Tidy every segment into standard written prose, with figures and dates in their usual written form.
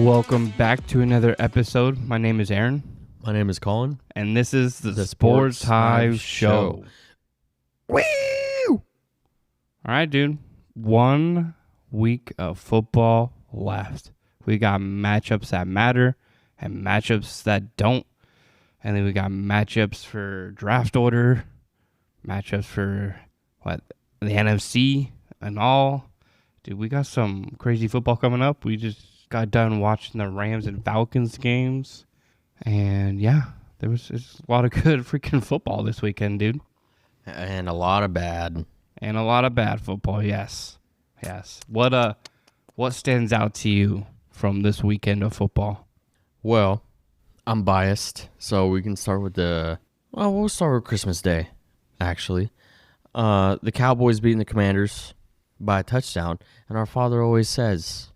Welcome back to another episode. My name is Aaron. My name is Colin. And this is the Sports Hive Show. Woo! All right, dude. 1 week of football left. We got matchups that matter and matchups that don't. And then we got matchups for draft order, matchups for the NFC and all. Dude, we got some crazy football coming up. We just got done watching the Rams and Falcons games. And yeah, there was a lot of good freaking football this weekend, dude. And a lot of bad. And a lot of bad football, yes. Yes. What stands out to you from this weekend of football? Well, I'm biased, so we can start with we'll start with Christmas Day, actually. The Cowboys beating the Commanders by a touchdown, and our father always says,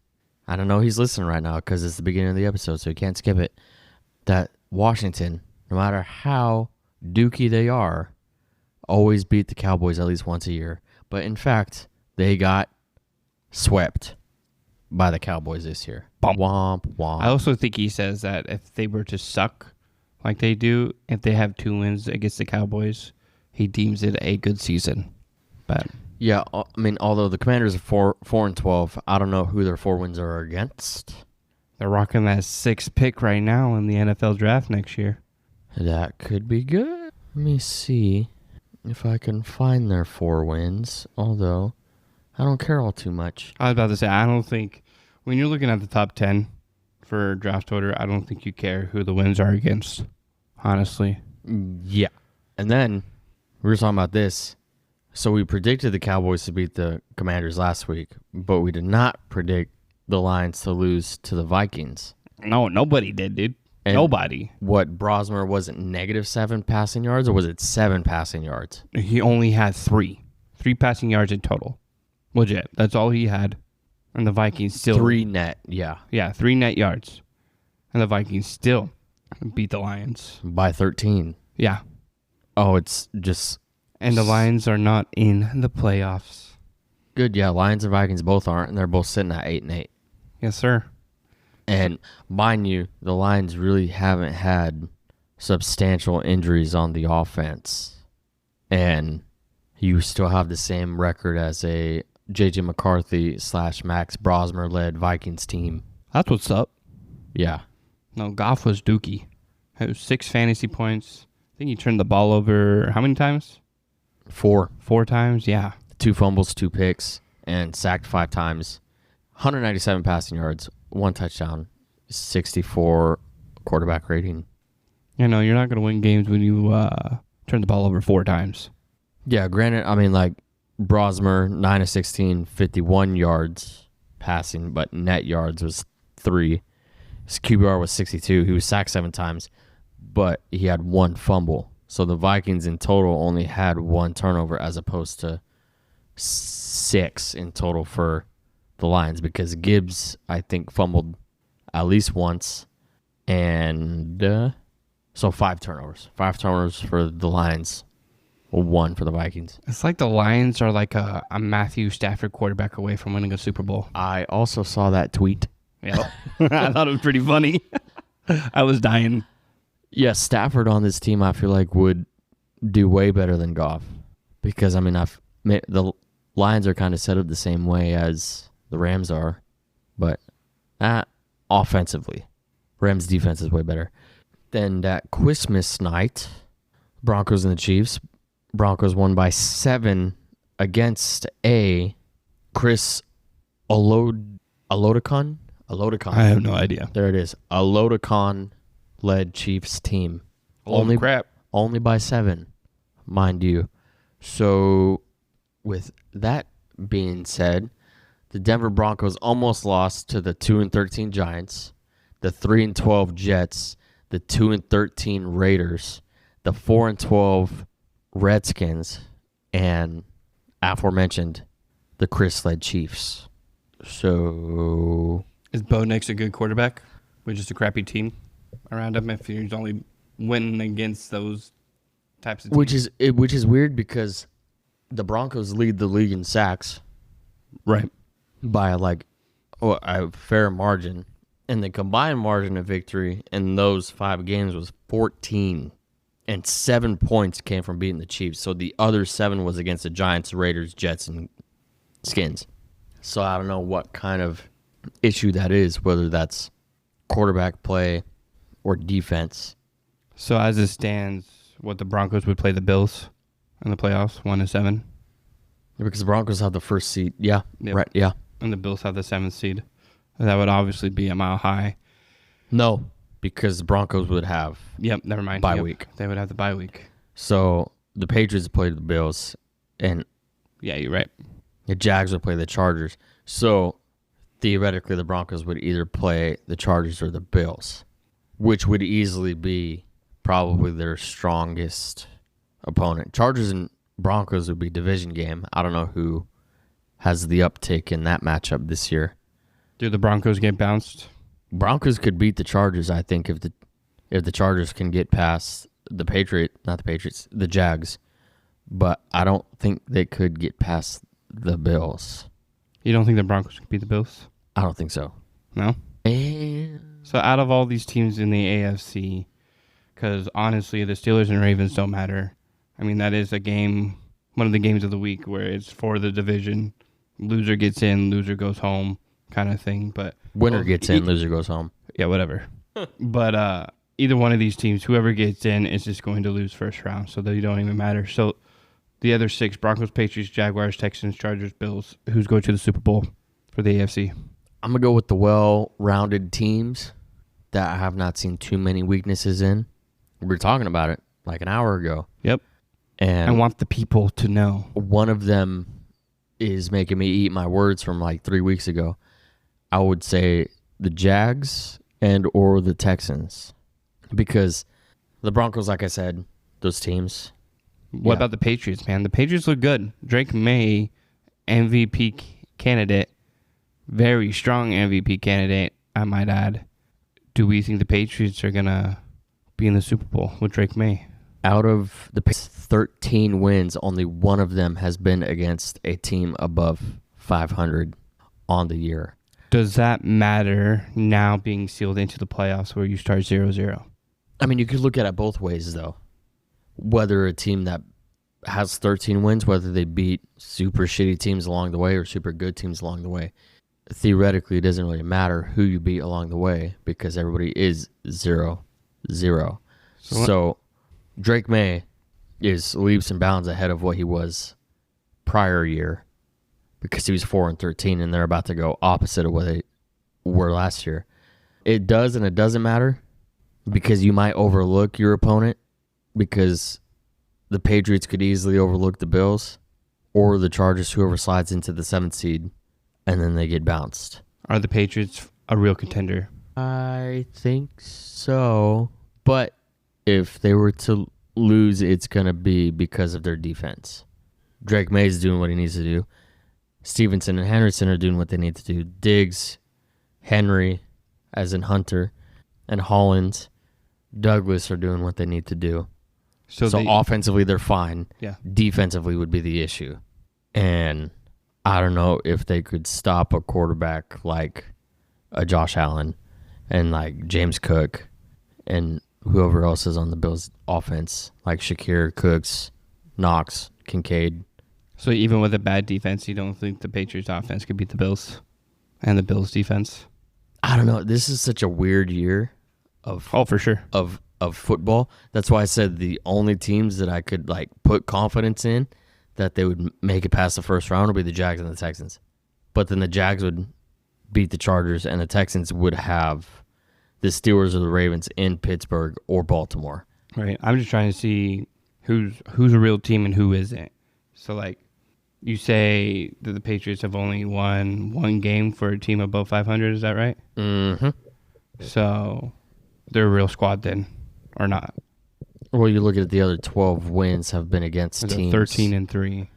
I don't know he's listening right now because it's the beginning of the episode, so he can't skip it, that Washington, no matter how dookie they are, always beat the Cowboys at least once a year. But in fact, they got swept by the Cowboys this year. Womp, womp. I also think he says that if they were to suck like they do, if they have 2 wins against the Cowboys, he deems it a good season. But yeah, I mean, although the Commanders are 4-12, I don't know who their 4 wins are against. They're rocking that 6th pick right now in the NFL draft next year. That could be good. Let me see if I can find their 4 wins, although I don't care all too much. I was about to say, I don't think, when you're looking at the top 10 for draft order, I don't think you care who the wins are against, honestly. Yeah. And then, we were talking about this. So we predicted the Cowboys to beat the Commanders last week, but we did not predict the Lions to lose to the Vikings. No, nobody did, dude. And nobody. What, Brosmer, was it -7 passing yards, or was it 7 passing yards? He only had 3 passing yards in total. Legit. That's all he had. And the Vikings still... 3 net, yeah. Yeah, 3 net yards. And the Vikings still beat the Lions. By 13. Yeah. Oh, it's just... And the Lions are not in the playoffs. Good, yeah. Lions and Vikings both aren't, and they're both sitting at 8-8. Yes, sir. And mind you, the Lions really haven't had substantial injuries on the offense. And you still have the same record as a J.J. McCarthy / Max Brosmer-led Vikings team. That's what's up. Yeah. No, Goff was dookie. It was 6 fantasy points. I think he turned the ball over how many times? 4. 4 times, yeah. 2 fumbles, 2 picks, and sacked 5 times. 197 passing yards, 1 touchdown, 64 quarterback rating. You know, you're not going to win games when you turn the ball over 4 times. Yeah, granted, I mean, like, Brosmer, 9 of 16, 51 yards passing, but net yards was 3. His QBR was 62. He was sacked 7 times, but he had 1 fumble. So the Vikings in total only had 1 turnover as opposed to 6 in total for the Lions, because Gibbs, I think, fumbled at least once. And so 5 turnovers. 5 turnovers for the Lions, 1 for the Vikings. It's like the Lions are like a Matthew Stafford quarterback away from winning a Super Bowl. I also saw that tweet. Yeah. I thought it was pretty funny. I was dying. Yeah, Stafford on this team, I feel like, would do way better than Goff. Because, I mean, the Lions are kind of set up the same way as the Rams are. But offensively, Rams' defense is way better. Then that Christmas night, Broncos and the Chiefs. Broncos won by 7 against a Chris Olodokun. I have no idea. There it is. Olodokun-led Chiefs team. Holy crap. Only by 7, mind you. So, with that being said, the Denver Broncos almost lost to the 2-13 Giants, the 3-12 Jets, the 2-13 Raiders, the 4-12 Redskins, and aforementioned the Chris-led Chiefs. So... Is Bo Nix a good quarterback with just a crappy team around him if he's only winning against those types of teams? Which is weird because the Broncos lead the league in sacks. Right. By a fair margin. And the combined margin of victory in those 5 games was 14. And 7 points came from beating the Chiefs. So the other 7 was against the Giants, Raiders, Jets, and Skins. So I don't know what kind of issue that is, whether that's quarterback play or defense. So as it stands, what the Broncos would play the Bills in the playoffs, 1-7. Because the Broncos have the first seed. Yeah, Yep. right, yeah. And the Bills have the 7th seed. That would obviously be a mile high. No, because the Broncos would have Yep, never mind. bye week. They would have the bye week. So the Patriots played the Bills, and Yeah, you're right. the Jags would play the Chargers. So theoretically, the Broncos would either play the Chargers or the Bills, which would easily be probably their strongest opponent. Chargers and Broncos would be division game. I don't know who has the uptick in that matchup this year. Do the Broncos get bounced? Broncos could beat the Chargers, I think, if the Chargers can get past the Jags. But I don't think they could get past the Bills. You don't think the Broncos can beat the Bills? I don't think so. No? And So out of all these teams in the AFC, because honestly, the Steelers and Ravens don't matter. I mean, that is a game, one of the games of the week where it's for the division. Loser gets in, loser goes home kind of thing. But winner gets in, loser goes home. Yeah, whatever. But either one of these teams, whoever gets in is just going to lose first round, so they don't even matter. So the other 6, Broncos, Patriots, Jaguars, Texans, Chargers, Bills, who's going to the Super Bowl for the AFC? I'm going to go with the well-rounded teams that I have not seen too many weaknesses in. We were talking about it like an hour ago. Yep. And I want the people to know. one of them is making me eat my words from like 3 weeks ago. I would say the Jags and or the Texans. Because the Broncos, like I said, those teams. What Yeah. about the Patriots, man? The Patriots look good. Drake May, MVP candidate. Very strong MVP candidate, I might add. Do we think the Patriots are going to be in the Super Bowl with Drake May? Out of the 13 wins, only one of them has been against a team above 500 on the year. Does that matter now being sealed into the playoffs where you start 0-0? I mean, you could look at it both ways, though. Whether a team that has 13 wins, whether they beat super shitty teams along the way or super good teams along the way, theoretically, it doesn't really matter who you beat along the way because everybody is 0-0. So Drake May is leaps and bounds ahead of what he was prior year because he was 4-13, and they're about to go opposite of what they were last year. It does and it doesn't matter because you might overlook your opponent because the Patriots could easily overlook the Bills or the Chargers, whoever slides into the 7th seed, and then they get bounced. Are the Patriots a real contender? I think so. But if they were to lose, it's going to be because of their defense. Drake May's doing what he needs to do. Stevenson and Henderson are doing what they need to do. Diggs, Henry, as in Hunter, and Hollins, Douglas are doing what they need to do. So offensively, they're fine. Yeah. Defensively would be the issue. And I don't know if they could stop a quarterback like a Josh Allen and like James Cook and whoever else is on the Bills offense, like Shakir, Cooks, Knox, Kincaid. So even with a bad defense, you don't think the Patriots offense could beat the Bills and the Bills defense? I don't know. This is such a weird year of for sure. of football. That's why I said the only teams that I could like put confidence in that they would make it past the first round would be the Jags and the Texans. But then the Jags would beat the Chargers and the Texans would have the Steelers or the Ravens in Pittsburgh or Baltimore. Right. I'm just trying to see who's a real team and who isn't. So like you say that the Patriots have only won one game for a team above 500, is that right? Mm-hmm. So they're a real squad then, or not? Well, you look at the other 12 wins have been against teams 13-3.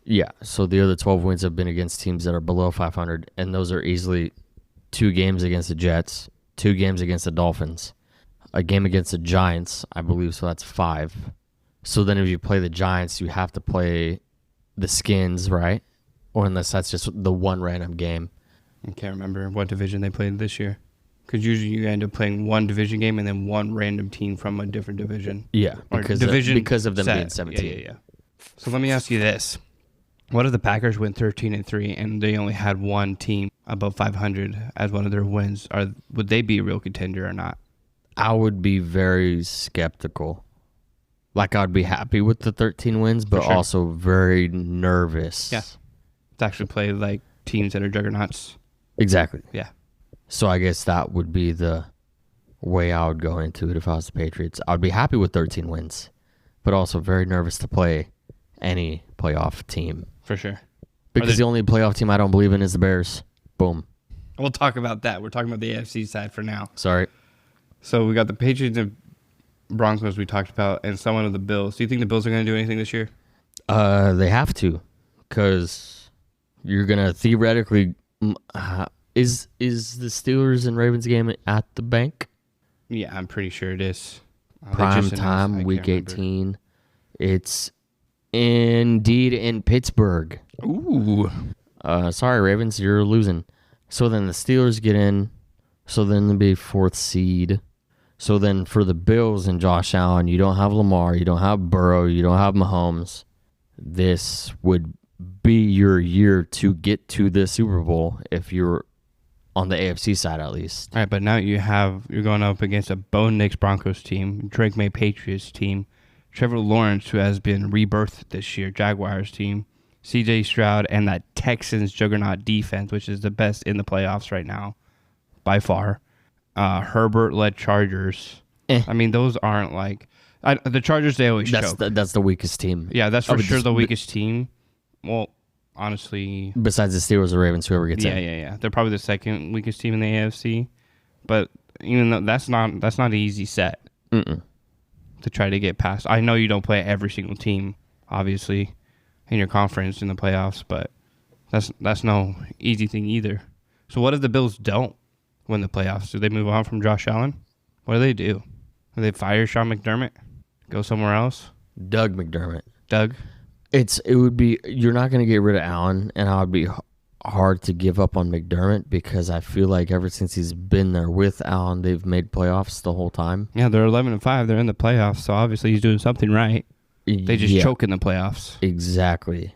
Yeah, so the other 12 wins have been against teams that are below 500, and those are easily 2 games against the Jets, 2 games against the Dolphins, a game against the Giants, I believe, so that's 5. So then if you play the Giants, you have to play the Skins, right? Or unless that's just the one random game. I can't remember what division they played this year. Because usually you end up playing one division game and then one random team from a different division. Yeah, Or because of them being 17. Yeah. So let me ask you this. What if the Packers went 13-3 and they only had one team above 500 as one of their wins? Would they be a real contender or not? I would be very skeptical. Like, I'd be happy with the 13 wins, but also very nervous. Yeah. To actually play like teams that are juggernauts. Exactly. Yeah. So I guess that would be the way I would go into it if I was the Patriots. I'd be happy with 13 wins, but also very nervous to play any playoff team. For sure. Because the only playoff team I don't believe in is the Bears. Boom. We'll talk about that. We're talking about the AFC side for now. Sorry. So we got the Patriots and Broncos we talked about, and someone of the Bills. Do you think the Bills are going to do anything this year? They have to, because you're going to theoretically... Is the Steelers and Ravens game at the bank? Yeah, I'm pretty sure it is. Prime time, week 18. It's indeed in Pittsburgh. Ooh. Sorry, Ravens, you're losing. So then the Steelers get in. So then they'll be 4th seed. So then for the Bills and Josh Allen, you don't have Lamar, you don't have Burrow, you don't have Mahomes. This would be your year to get to the Super Bowl if you're on the AFC side at least. All right, but now you're going up against a Bo Nix Broncos team, Drake May Patriots team, Trevor Lawrence, who has been rebirthed this year, Jaguars team, CJ Stroud, and that Texans juggernaut defense, which is the best in the playoffs right now, by far. Herbert-led Chargers. I mean, those aren't like... the Chargers, they always choke. That's the weakest team. Yeah, that's for sure the weakest team. Well, honestly... Besides the Steelers or Ravens, whoever gets in. Yeah. They're probably the second weakest team in the AFC. But even though that's not an easy set to try to get past. I know you don't play every single team, obviously, in your conference in the playoffs, but that's no easy thing either. So what if the Bills don't win the playoffs? Do they move on from Josh Allen? What do? Do they fire Sean McDermott? Go somewhere else? Doug McDermott. Doug? It would be, you're not going to get rid of Allen, and I would be hard to give up on McDermott because I feel like ever since he's been there with Allen, they've made playoffs the whole time. Yeah, they're 11-5. They're in the playoffs, so obviously he's doing something right. They just choke in the playoffs. Exactly.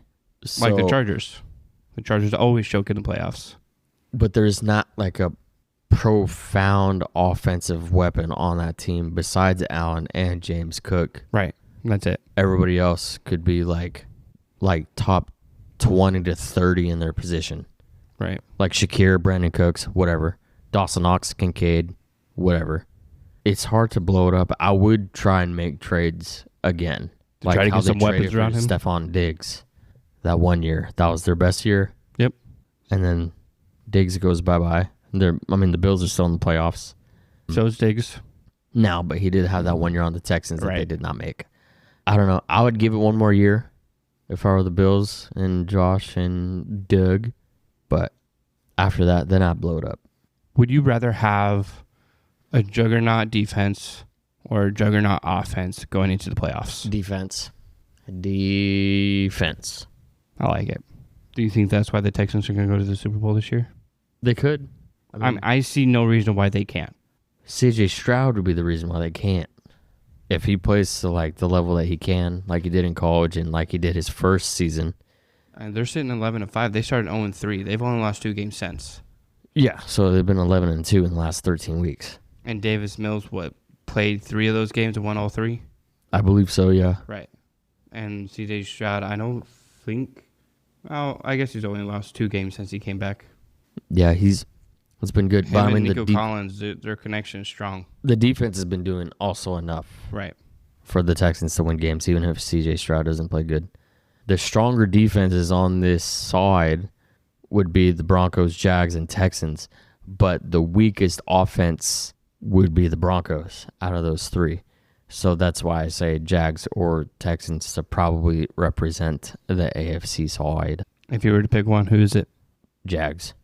Like the Chargers. The Chargers always choke in the playoffs. But there's not like a profound offensive weapon on that team besides Allen and James Cook. Right. That's it. Everybody else could be like top 20 to 30 in their position. Right. Like Shakir, Brandon Cooks, whatever. Dawson Knox, Kincaid, whatever. It's hard to blow it up. I would try and make trades again. To try to get some weapons around him? Stephon Diggs. That one year. That was their best year. Yep. And then Diggs goes bye-bye. The Bills are still in the playoffs. So is Diggs. No, but he did have that 1 year on the Texans that they did not make. I don't know. I would give it one more year if I were the Bills and Josh and Doug. But after that, then I'd blow it up. Would you rather have a juggernaut defense or a juggernaut offense going into the playoffs? Defense. I like it. Do you think that's why the Texans are going to go to the Super Bowl this year? They could. I see no reason why they can't. CJ Stroud would be the reason why they can't. If he plays to like the level that he can, like he did in college and like he did his first season. And they're sitting 11-5. They started 0-3. They've only lost 2 games since. Yeah, so they've been 11-2 in the last 13 weeks. And Davis Mills, played 3 of those games and won all 3? I believe so, yeah. Right. And CJ Stroud, I don't think... Oh, I guess he's only lost 2 games since he came back. Yeah, it's been good. Him and Nico Collins, their connection is strong. The defense has been doing also enough. Right. For the Texans to win games, even if CJ Stroud doesn't play good. The stronger defenses on this side would be the Broncos, Jags, and Texans. But the weakest offense would be the Broncos out of those 3. So that's why I say Jags or Texans to probably represent the AFC side. If you were to pick one, who is it? Jags.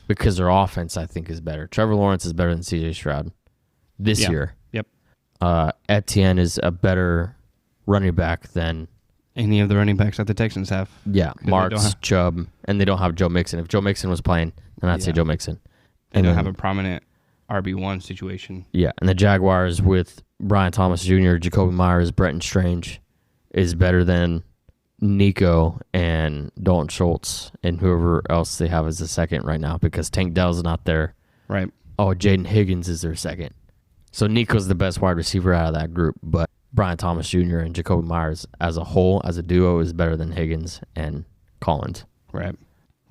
Because their offense, I think, is better. Trevor Lawrence is better than CJ Stroud this year. Yep. Etienne is a better running back than any of the running backs that the Texans have. Yeah, Marks, Chubb, and they don't have Joe Mixon. If Joe Mixon was playing, then I'd say Joe Mixon. They don't have a prominent RB1 situation. Yeah, and the Jaguars with Brian Thomas Jr., Jacoby Myers, Bretton Strange is better than Nico and Dalton Schultz and whoever else they have as a second right now because Tank Dell's not there. Right. Oh, Jaden Higgins is their second. So Nico's the best wide receiver out of that group, but Brian Thomas Jr. and Jacoby Myers as a whole, as a duo, is better than Higgins and Collins. Right.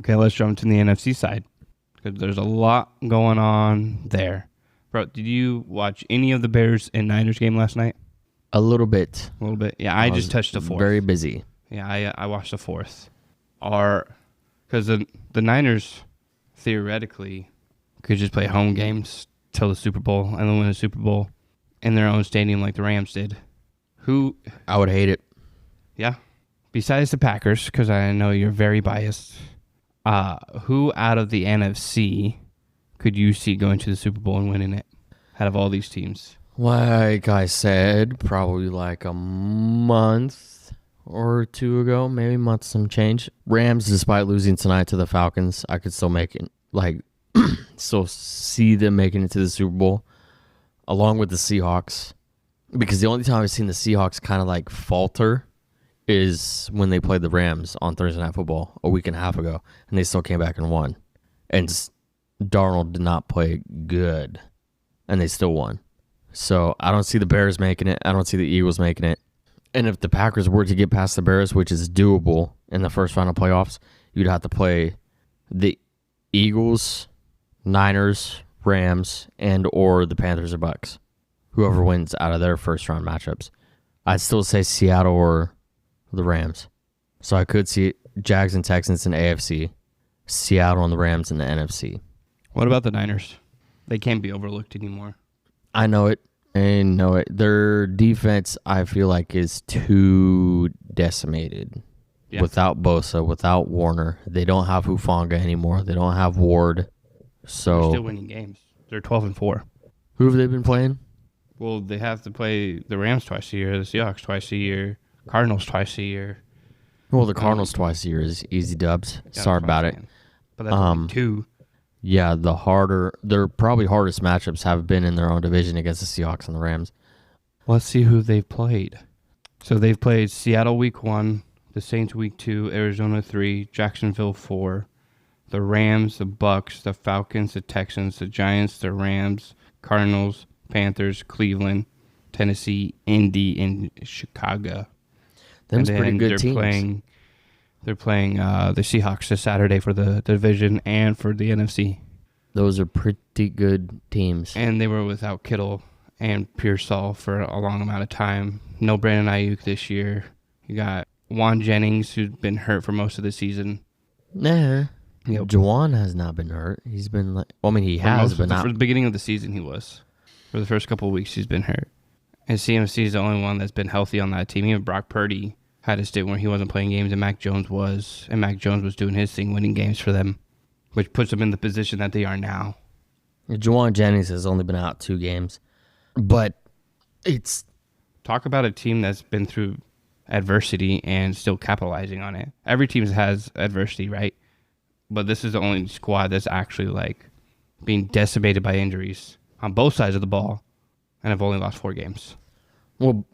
Okay, let's jump to the NFC side because there's a lot going on there. Bro, did you watch any of the Bears and Niners game last night? A little bit. A little bit. Yeah, I just touched the fourth. Very busy. Yeah, I watched the fourth. Because the Niners theoretically could just play home games till the Super Bowl and then win the Super Bowl in their own stadium like the Rams did. Who? I would hate it. Yeah. Besides the Packers, because I know you're very biased, who out of the NFC could you see going to the Super Bowl and winning it out of all these teams? Like I said, probably like a month or two ago, maybe a month some change. Rams, despite losing tonight to the Falcons, I could still make it, still see them making it to the Super Bowl, along with the Seahawks. Because the only time I've seen the Seahawks kind of like falter is when they played the Rams on Thursday Night Football a week and a half ago, and they still came back and won. And Darnold did not play good, and they still won. So I don't see the Bears making it. I don't see the Eagles making it. And if the Packers were to get past the Bears, which is doable in the first round of playoffs, you'd have to play the Eagles, Niners, Rams, and or the Panthers or Bucks. Whoever wins out of their first round matchups. I'd still say Seattle or the Rams. So I could see Jags and Texans in the AFC, Seattle and the Rams in the NFC. What about the Niners? They can't be overlooked anymore. I know it. Their defense, I feel like, is too decimated. Yeah. Without Bosa, without Warner. They don't have Hufanga anymore. They don't have Ward. So they're still winning games. They're 12-4. Who have they been playing? Well, they have to play the Rams twice a year, the Seahawks twice a year, Cardinals twice a year. Well, the Cardinals twice a year is easy dubs. Yeah, sorry about it. But that's only two. Yeah, their probably hardest matchups have been in their own division against the Seahawks and the Rams. Let's see who they've played. So they've played Seattle week 1, the Saints week 2, Arizona 3, Jacksonville 4, the Rams, the Bucks, the Falcons, the Texans, the Giants, the Rams, Cardinals, Panthers, Cleveland, Tennessee, Indy, and Chicago. Them's pretty good teams. They're playing the Seahawks this Saturday for the division and for the NFC. Those are pretty good teams. And they were without Kittle and Pearsall for a long amount of time. No Brandon Ayuk this year. You got Juan Jennings, who's been hurt for most of the season. Nah. Yep. Juwan has not been hurt. He's been he has, but not. For the beginning of the season, he was. For the first couple of weeks, he's been hurt. And CMC is the only one that's been healthy on that team. Even Brock Purdy had a stint where he wasn't playing games, and Mac Jones was. And Mac Jones was doing his thing, winning games for them, which puts them in the position that they are now. Juwan Jennings has only been out 2 games. But it's... Talk about a team that's been through adversity and still capitalizing on it. Every team has adversity, right? But this is the only squad that's actually being decimated by injuries on both sides of the ball, and have only lost 4 games. Well,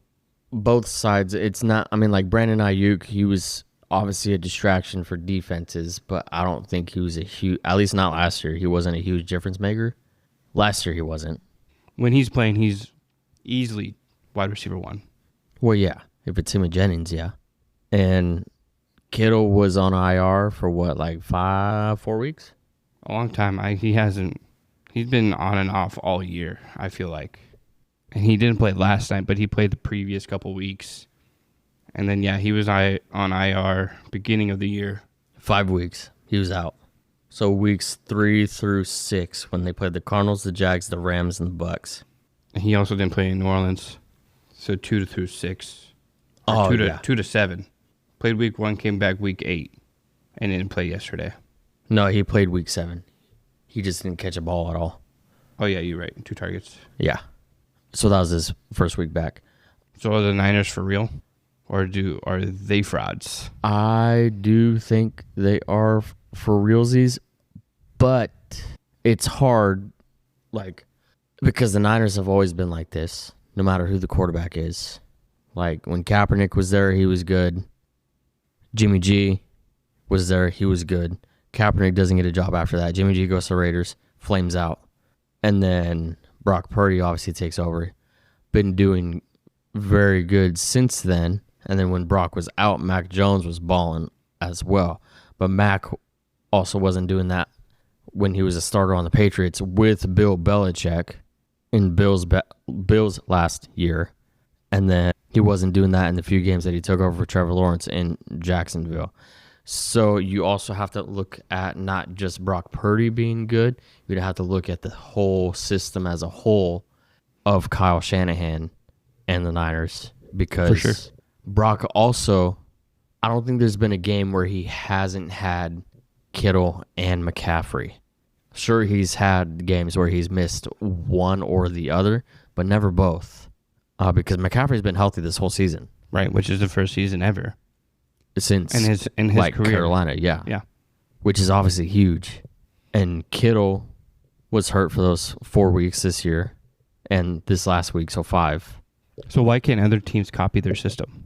both sides. It's not. Brandon Ayuk, he was obviously a distraction for defenses, but I don't think he was a huge. At least not last year. He wasn't a huge difference maker. Last year he wasn't. When he's playing, he's easily wide receiver 1. Well, yeah. If it's him and Jennings, yeah. And Kittle was on IR for 4 weeks? A long time. He's been on and off all year, I feel like. And he didn't play last night, but he played the previous couple weeks. And then, yeah, he was on IR beginning of the year. 5 weeks. He was out. So weeks 3 through 6 when they played the Cardinals, the Jags, the Rams, and the Bucks. And he also didn't play in New Orleans. So 2 through 6. Oh, 2 to 7. Played week 1, came back week 8, and didn't play yesterday. No, he played week 7. He just didn't catch a ball at all. Oh, yeah, you're right. 2 targets. Yeah. So that was his first week back. So are the Niners for real? Or are they frauds? I do think they are for realsies, but it's hard. Because the Niners have always been like this, no matter who the quarterback is. Like, when Kaepernick was there, he was good. Jimmy G was there, he was good. Kaepernick doesn't get a job after that. Jimmy G goes to Raiders, flames out. And then Brock Purdy obviously takes over. Been doing very good since then. And then when Brock was out, Mac Jones was balling as well. But Mac also wasn't doing that when he was a starter on the Patriots with Bill Belichick in Bill's last year. And then he wasn't doing that in the few games that he took over for Trevor Lawrence in Jacksonville. So you also have to look at not just Brock Purdy being good. You'd have to look at the whole system as a whole of Kyle Shanahan and the Niners. Because For sure. Brock also, I don't think there's been a game where he hasn't had Kittle and McCaffrey. Sure, he's had games where he's missed one or the other, but never both. Because McCaffrey's been healthy this whole season. Right, which is the first season ever. Since in his like career. Carolina, yeah. Yeah. Which is obviously huge. And Kittle was hurt for those 4 weeks this year and this last week, so 5. So why can't other teams copy their system?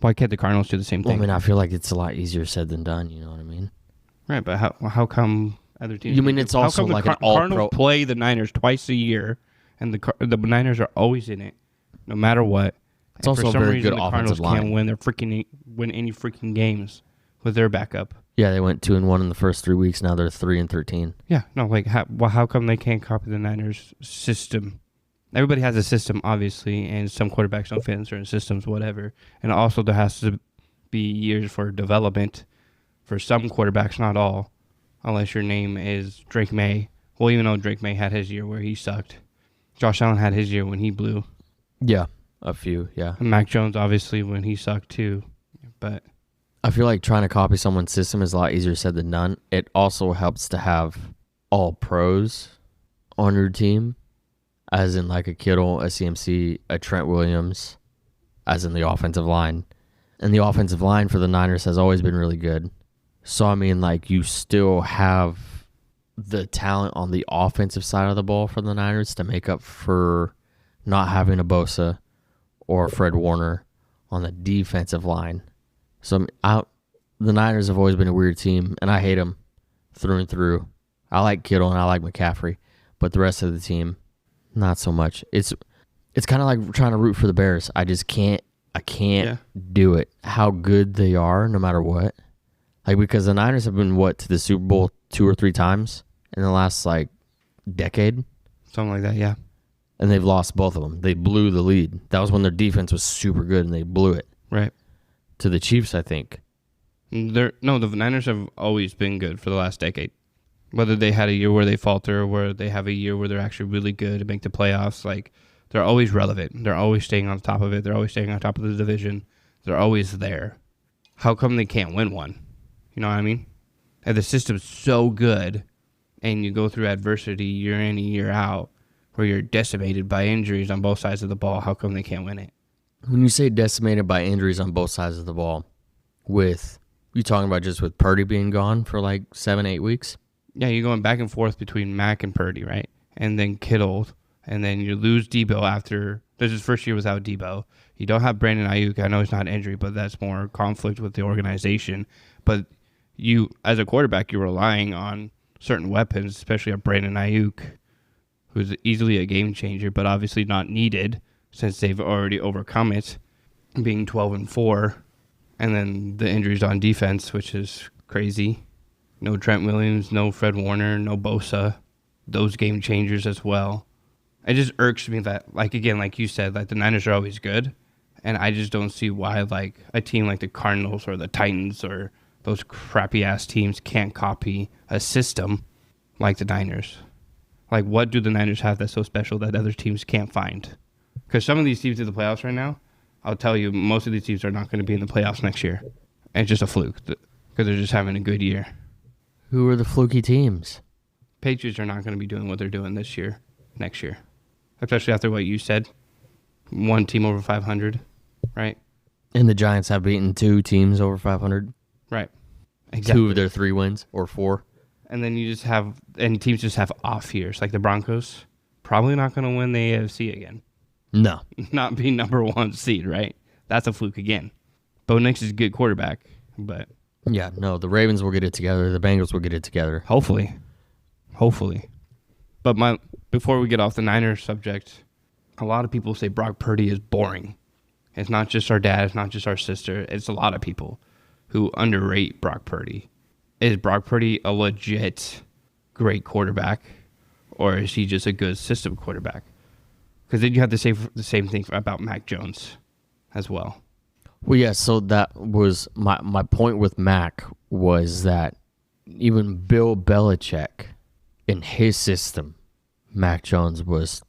Why can't the Cardinals do the same Well, I thing? mean, I feel like it's a lot easier said than done, you know what I mean? Right, but how come other teams... You mean it's how also come like the an all-pro... Cardinals play the Niners twice a year, and the Niners are always in it, no matter what. It's also a very good offensive line. Can't win any freaking games with their backup. Yeah, they went 2-1 in the first 3 weeks. Now they're 3-13. Yeah, no, like how come they can't copy the Niners system? Everybody has a system, obviously, and some quarterbacks don't fit in certain systems, whatever. And also there has to be years for development for some quarterbacks, not all, unless your name is Drake May. Well, even though Drake May had his year where he sucked. Josh Allen had his year when he blew. Yeah, a few, yeah. And Mac Jones, obviously, when he sucked too. But I feel like trying to copy someone's system is a lot easier said than done. It also helps to have all pros on your team, as in like a Kittle, a CMC, a Trent Williams, as in the offensive line. And the offensive line for the Niners has always been really good. So, I mean, like, you still have the talent on the offensive side of the ball for the Niners to make up for not having a Bosa or Fred Warner on the defensive line. So the Niners have always been a weird team, and I hate them through and through. I like Kittle and I like McCaffrey, but the rest of the team, not so much. It's kind of like trying to root for the Bears. I just can't. I can't do it. How good they are, no matter what. Like, because the Niners have been to the Super Bowl 2 or 3 times in the last like decade, something like that, yeah. And they've lost both of them. They blew the lead. That was when their defense was super good, and they blew it. Right. To the Chiefs, I think. The Niners have always been good for the last decade. Whether they had a year where they falter or where they have a year where they're actually really good and make the playoffs, like, they're always relevant. They're always staying on top of it. They're always staying on top of the division. They're always there. How come they can't win one? You know what I mean? And the system's so good, and you go through adversity year in and year out, where you're decimated by injuries on both sides of the ball. How come they can't win it? When you say decimated by injuries on both sides of the ball, you talking about just with Purdy being gone for like 7-8 weeks? Yeah, you're going back and forth between Mac and Purdy, right? And then Kittle, and then you lose Debo after. This is his first year without Debo. You don't have Brandon Ayuk. I know it's not injury, but that's more conflict with the organization. But you, as a quarterback, you're relying on certain weapons, especially a Brandon Ayuk, who's easily a game changer, but obviously not needed since they've already overcome it, being 12-4, and then the injuries on defense, which is crazy. No Trent Williams, no Fred Warner, no Bosa, those game changers as well. It just irks me that, like, again, like you said, like, the Niners are always good, and I just don't see why, like, a team like the Cardinals or the Titans or those crappy-ass teams can't copy a system like the Niners. Like, what do the Niners have that's so special that other teams can't find? Because some of these teams in the playoffs right now, I'll tell you, most of these teams are not going to be in the playoffs next year. And it's just a fluke because they're just having a good year. Who are the fluky teams? Patriots are not going to be doing what they're doing next year. Especially after what you said. One team over 500, right? And the Giants have beaten 2 teams over 500. Right. Exactly. 2 of their 3 wins, or 4. And then teams just have off years, like the Broncos. probably not going to win the AFC again. No. Not be number 1 seed, right? That's a fluke again. Bo Nix is a good quarterback, but Yeah, no, the Ravens will get it together. The Bengals will get it together. hopefully. But before we get off the Niners subject, a lot of people say Brock Purdy is boring. It's not just our dad. It's not just our sister. It's a lot of people who underrate Brock Purdy. Is Brock Purdy a legit great quarterback, or is he just a good system quarterback? Because then you have to say the same thing about Mac Jones as well. Well, yeah, so that was my point with Mac was that even Bill Belichick, in his system, Mac Jones was...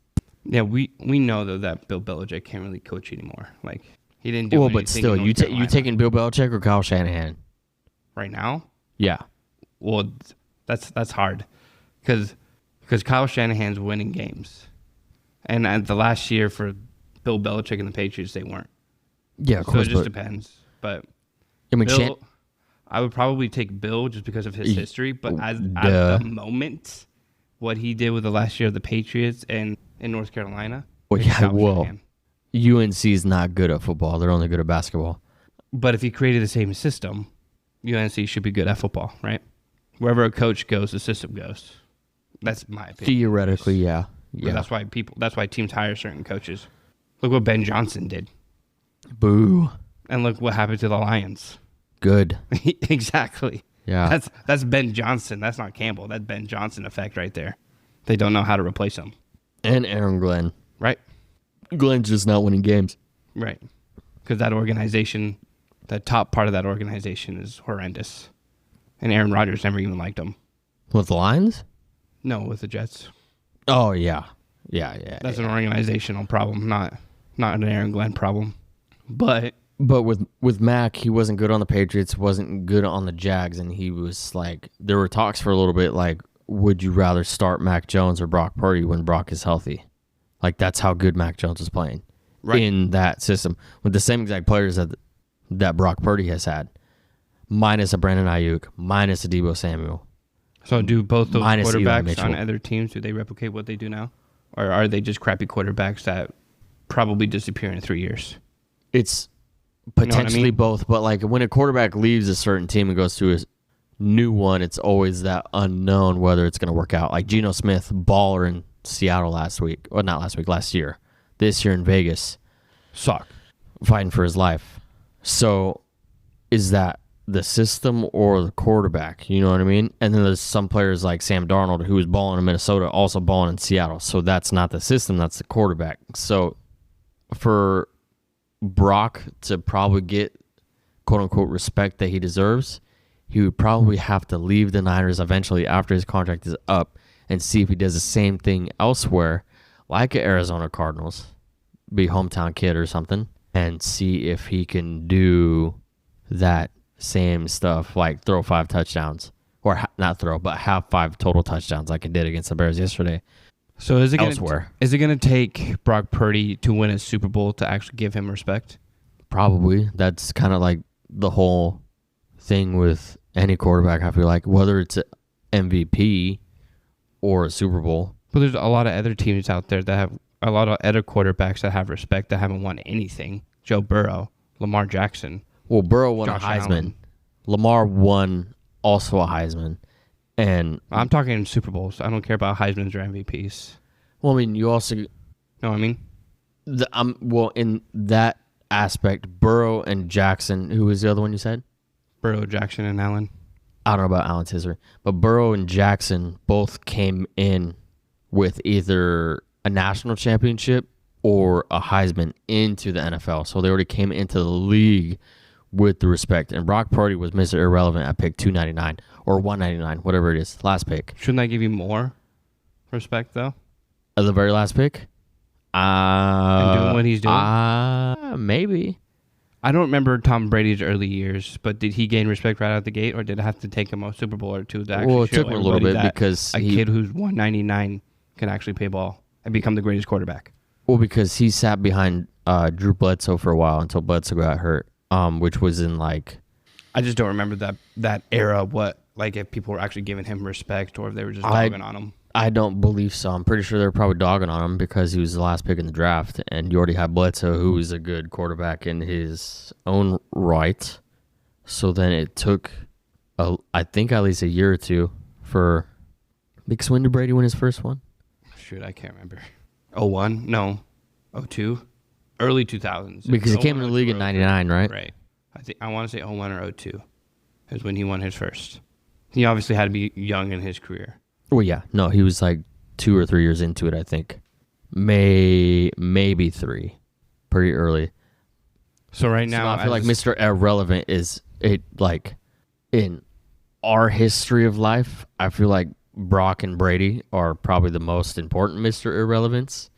Yeah, we know, though, that Bill Belichick can't really coach anymore. Like, he didn't do anything. But still, you taking Bill Belichick or Kyle Shanahan? Right now? Yeah. Well, that's hard. Because Kyle Shanahan's winning games. And at the last year for Bill Belichick and the Patriots, they weren't. Yeah, of so course. It just depends. But I mean, Bill, I would probably take Bill just because of his history. But at the moment, what he did with the last year of the Patriots and in North Carolina. Well, yeah, UNC is not good at football. They're only good at basketball. But if he created the same system, UNC should be good at football, right? Wherever a coach goes, the system goes. That's my opinion. Theoretically, yeah. Yeah. That's why teams hire certain coaches. Look what Ben Johnson did. Boo. And look what happened to the Lions. Good. Exactly. Yeah. That's Ben Johnson. That's not Campbell. That's Ben Johnson effect right there. They don't know how to replace him. And Aaron Glenn. Right. Glenn's just not winning games. Right. Because that organization, the top part of that organization is horrendous. And Aaron Rodgers never even liked him. With the Lions? No, with the Jets. Oh, yeah. Yeah. That's an organizational problem, not an Aaron Glenn problem. But with Mac, he wasn't good on the Patriots, wasn't good on the Jags, and he was like, there were talks for a little bit like, would you rather start Mac Jones or Brock Purdy when Brock is healthy? Like, that's how good Mac Jones is playing in that system with the same exact players that Brock Purdy has had, minus a Brandon Ayuk, minus a Deebo Samuel. So do both those quarterbacks on other teams, do they replicate what they do now? Or are they just crappy quarterbacks that probably disappear in 3 years? It's potentially both, but like when a quarterback leaves a certain team and goes to a new one, it's always that unknown whether it's going to work out. Like Geno Smith, baller in Seattle last year. This year in Vegas, fighting for his life. So is that the system or the quarterback? You know what I mean? And then there's some players like Sam Darnold who was balling in Minnesota, also balling in Seattle. So that's not the system, that's the quarterback. So for Brock to probably get quote-unquote respect that he deserves, he would probably have to leave the Niners eventually after his contract is up and see if he does the same thing elsewhere, like Arizona Cardinals, be hometown kid or something, and see if he can do that same stuff, like throw 5 touchdowns, or not throw, but have 5 total touchdowns like he did against the Bears yesterday. So is it going to take Brock Purdy to win a Super Bowl to actually give him respect? Probably. That's kind of like the whole thing with any quarterback, I feel like, whether it's an MVP or a Super Bowl. But there's a lot of other teams out there that have a lot of other quarterbacks that have respect that haven't won anything. Joe Burrow, Lamar Jackson. Well, Burrow won Josh a Heisman. Allen. Lamar won also a Heisman. And I'm talking Super Bowls. I don't care about Heismans or MVPs. Well, I mean, you also... Know what I mean? Well, in that aspect, Burrow and Jackson, who was the other one you said? Burrow, Jackson, and Allen. I don't know about Allen's history, but Burrow and Jackson both came in with either a national championship or a Heisman into the NFL. So they already came into the league with the respect. And Brock Purdy was Mr. Irrelevant at pick 299 or 199, whatever it is, last pick. Shouldn't that give you more respect, though? At the very last pick? And doing what he's doing? Maybe. I don't remember Tom Brady's early years, but did he gain respect right out the gate, or did it have to take him a Super Bowl or two to actually Well, it show took him a little bit that because a kid who's 199 can actually play ball and become the greatest quarterback? Well, because he sat behind Drew Bledsoe for a while until Bledsoe got hurt, which was in like... I just don't remember that era, what, like if people were actually giving him respect or if they were just dogging on him. I don't believe so. I'm pretty sure they're probably dogging on him because he was the last pick in the draft, and you already have Bledsoe, who is a good quarterback in his own right. So then it took, I think, at least a year or two for. Because when did Brady win his first one? Shoot, I can't remember. 01? No. 02? Early 2000s. Because he came in the league in 99, right? Right. I want to say 01 or 02 is when he won his first. He obviously had to be young in his career. Well, yeah. No, he was like 2 or 3 years into it, I think. Maybe 3. Pretty early. So right now, I feel like Mr. Irrelevant is it like in our history of life. I feel like Brock and Brady are probably the most important Mr. Irrelevance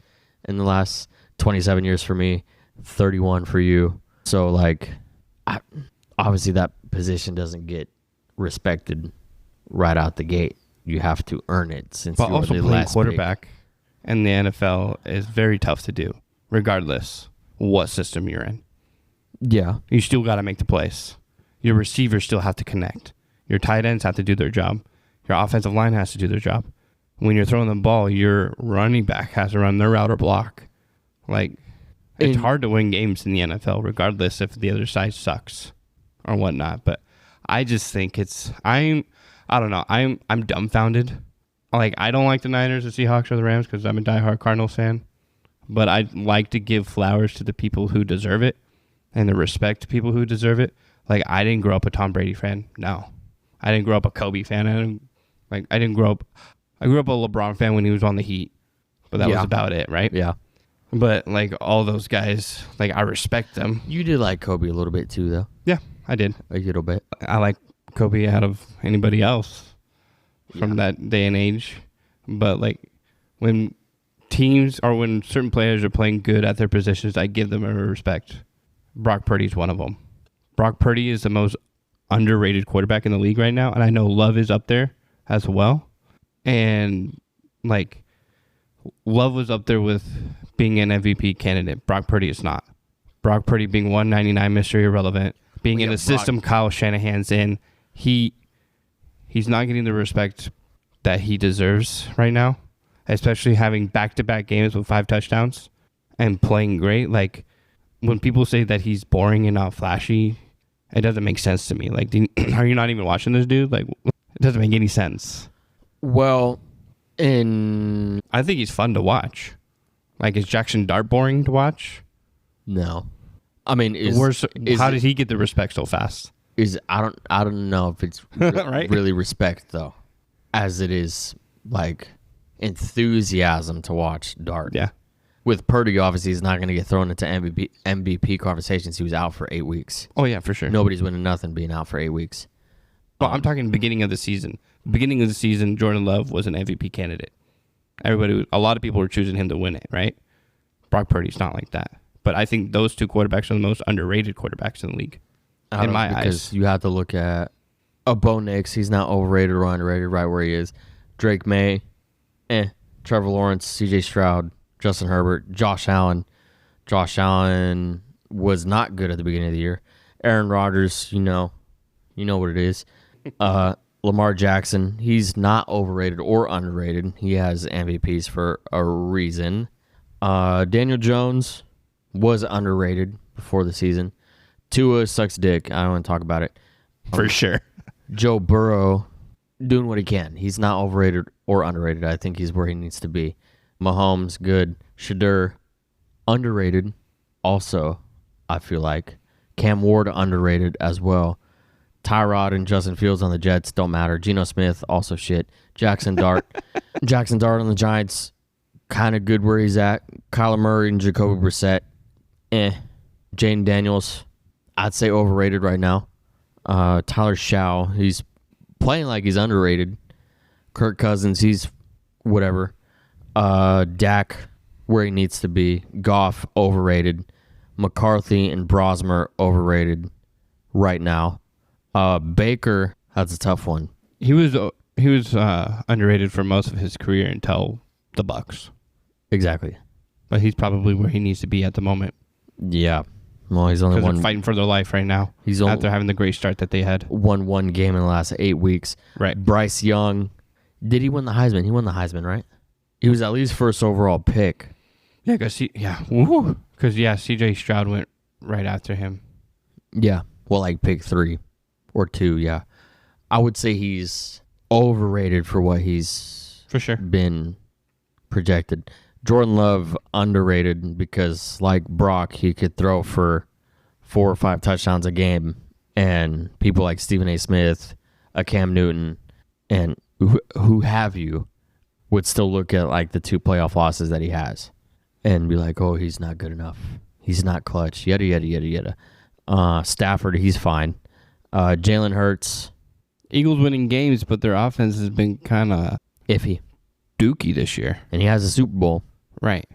in the last 27 years for me, 31 for you. So like, obviously that position doesn't get respected right out the gate. You have to earn it. Since but you also were the playing last quarterback pick. in the NFL is very tough to do, regardless what system you're in. Yeah, you still got to make the plays. Your receivers still have to connect. Your tight ends have to do their job. Your offensive line has to do their job. When you're throwing the ball, your running back has to run their route or block. Like, it's hard to win games in the NFL, regardless if the other side sucks or whatnot. But I just think I don't know. I'm dumbfounded. Like, I don't like the Niners, the Seahawks, or the Rams because I'm a diehard Cardinals fan. But I'd like to give flowers to the people who deserve it and the respect to people who deserve it. Like, I didn't grow up a Tom Brady fan. No. I didn't grow up a Kobe fan. I grew up a LeBron fan when he was on the Heat. But that was about it, right? Yeah. But, like, all those guys, like, I respect them. You did like Kobe a little bit too, though. Yeah, I did. A little bit. I like Kobe out of anybody else from that day and age. But, like, when teams or when certain players are playing good at their positions, I give them a respect. Brock Purdy's one of them. Brock Purdy is the most underrated quarterback in the league right now, and I know Love is up there as well. And, like, Love was up there with being an MVP candidate. Brock Purdy is not. Brock Purdy being 199 Mr. Irrelevant, being in a system Kyle Shanahan's in, he's not getting the respect that he deserves right now, especially having back-to-back games with 5 touchdowns and playing great. Like, when people say that he's boring and not flashy, it doesn't make sense to me. Like, are you not even watching this dude? Like, it doesn't make any sense. Well, I think he's fun to watch. Like, is Jackson Dart boring to watch? No. I mean, how did he get the respect so fast? I don't know if it's right? really respect though, as it is like enthusiasm to watch Dart. Yeah. With Purdy, obviously, he's not going to get thrown into MVP conversations. He was out for 8 weeks. Oh yeah, for sure. Nobody's winning nothing being out for 8 weeks. Well, I'm talking beginning of the season. Beginning of the season, Jordan Love was an MVP candidate. A lot of people were choosing him to win it, right? Brock Purdy's not like that. But I think those two quarterbacks are the most underrated quarterbacks in the league, in my eyes. Because you have to look at Bo Nix. He's not overrated or underrated, right where he is. Drake May, Trevor Lawrence, C.J. Stroud, Justin Herbert, Josh Allen. Josh Allen was not good at the beginning of the year. Aaron Rodgers, you know what it is. Lamar Jackson, he's not overrated or underrated. He has MVPs for a reason. Daniel Jones was underrated before the season. Tua sucks dick. I don't want to talk about it. For sure. Joe Burrow doing what he can. He's not overrated or underrated. I think he's where he needs to be. Mahomes, good. Shadur, underrated also, I feel like. Cam Ward, underrated as well. Tyrod and Justin Fields on the Jets don't matter. Geno Smith, also shit. Jackson Dart. Jackson Dart on the Giants, kind of good where he's at. Kyler Murray and Jacoby Brissett, Jaden Daniels, I'd say overrated right now. Tyler Shaw, he's playing like he's underrated. Kirk Cousins, he's whatever. Dak, where he needs to be. Goff, overrated. McCarthy and Brosmer, overrated right now. Baker, that's a tough one. He was underrated for most of his career until the Bucs. Exactly. But he's probably where he needs to be at the moment. Yeah. Well, he's only They're fighting for their life right now. After having the great start that they had. Won one game in the last 8 weeks. Right. Bryce Young, Did he win the Heisman? He won the Heisman, right? He was at least first overall pick. Yeah, because CJ Stroud went right after him. Yeah. Well, like pick 3 or 2, yeah. I would say he's overrated for what he's For sure. been projected. Jordan Love, underrated because, like Brock, he could throw for 4 or 5 touchdowns a game. And people like Stephen A. Smith, Cam Newton, and who have you would still look at like the 2 playoff losses that he has and be like, oh, he's not good enough. He's not clutch. Yada, yada, yada, yada. Stafford, he's fine. Jalen Hurts. Eagles winning games, but their offense has been kind of iffy. Dookie this year. And he has a Super Bowl. Right.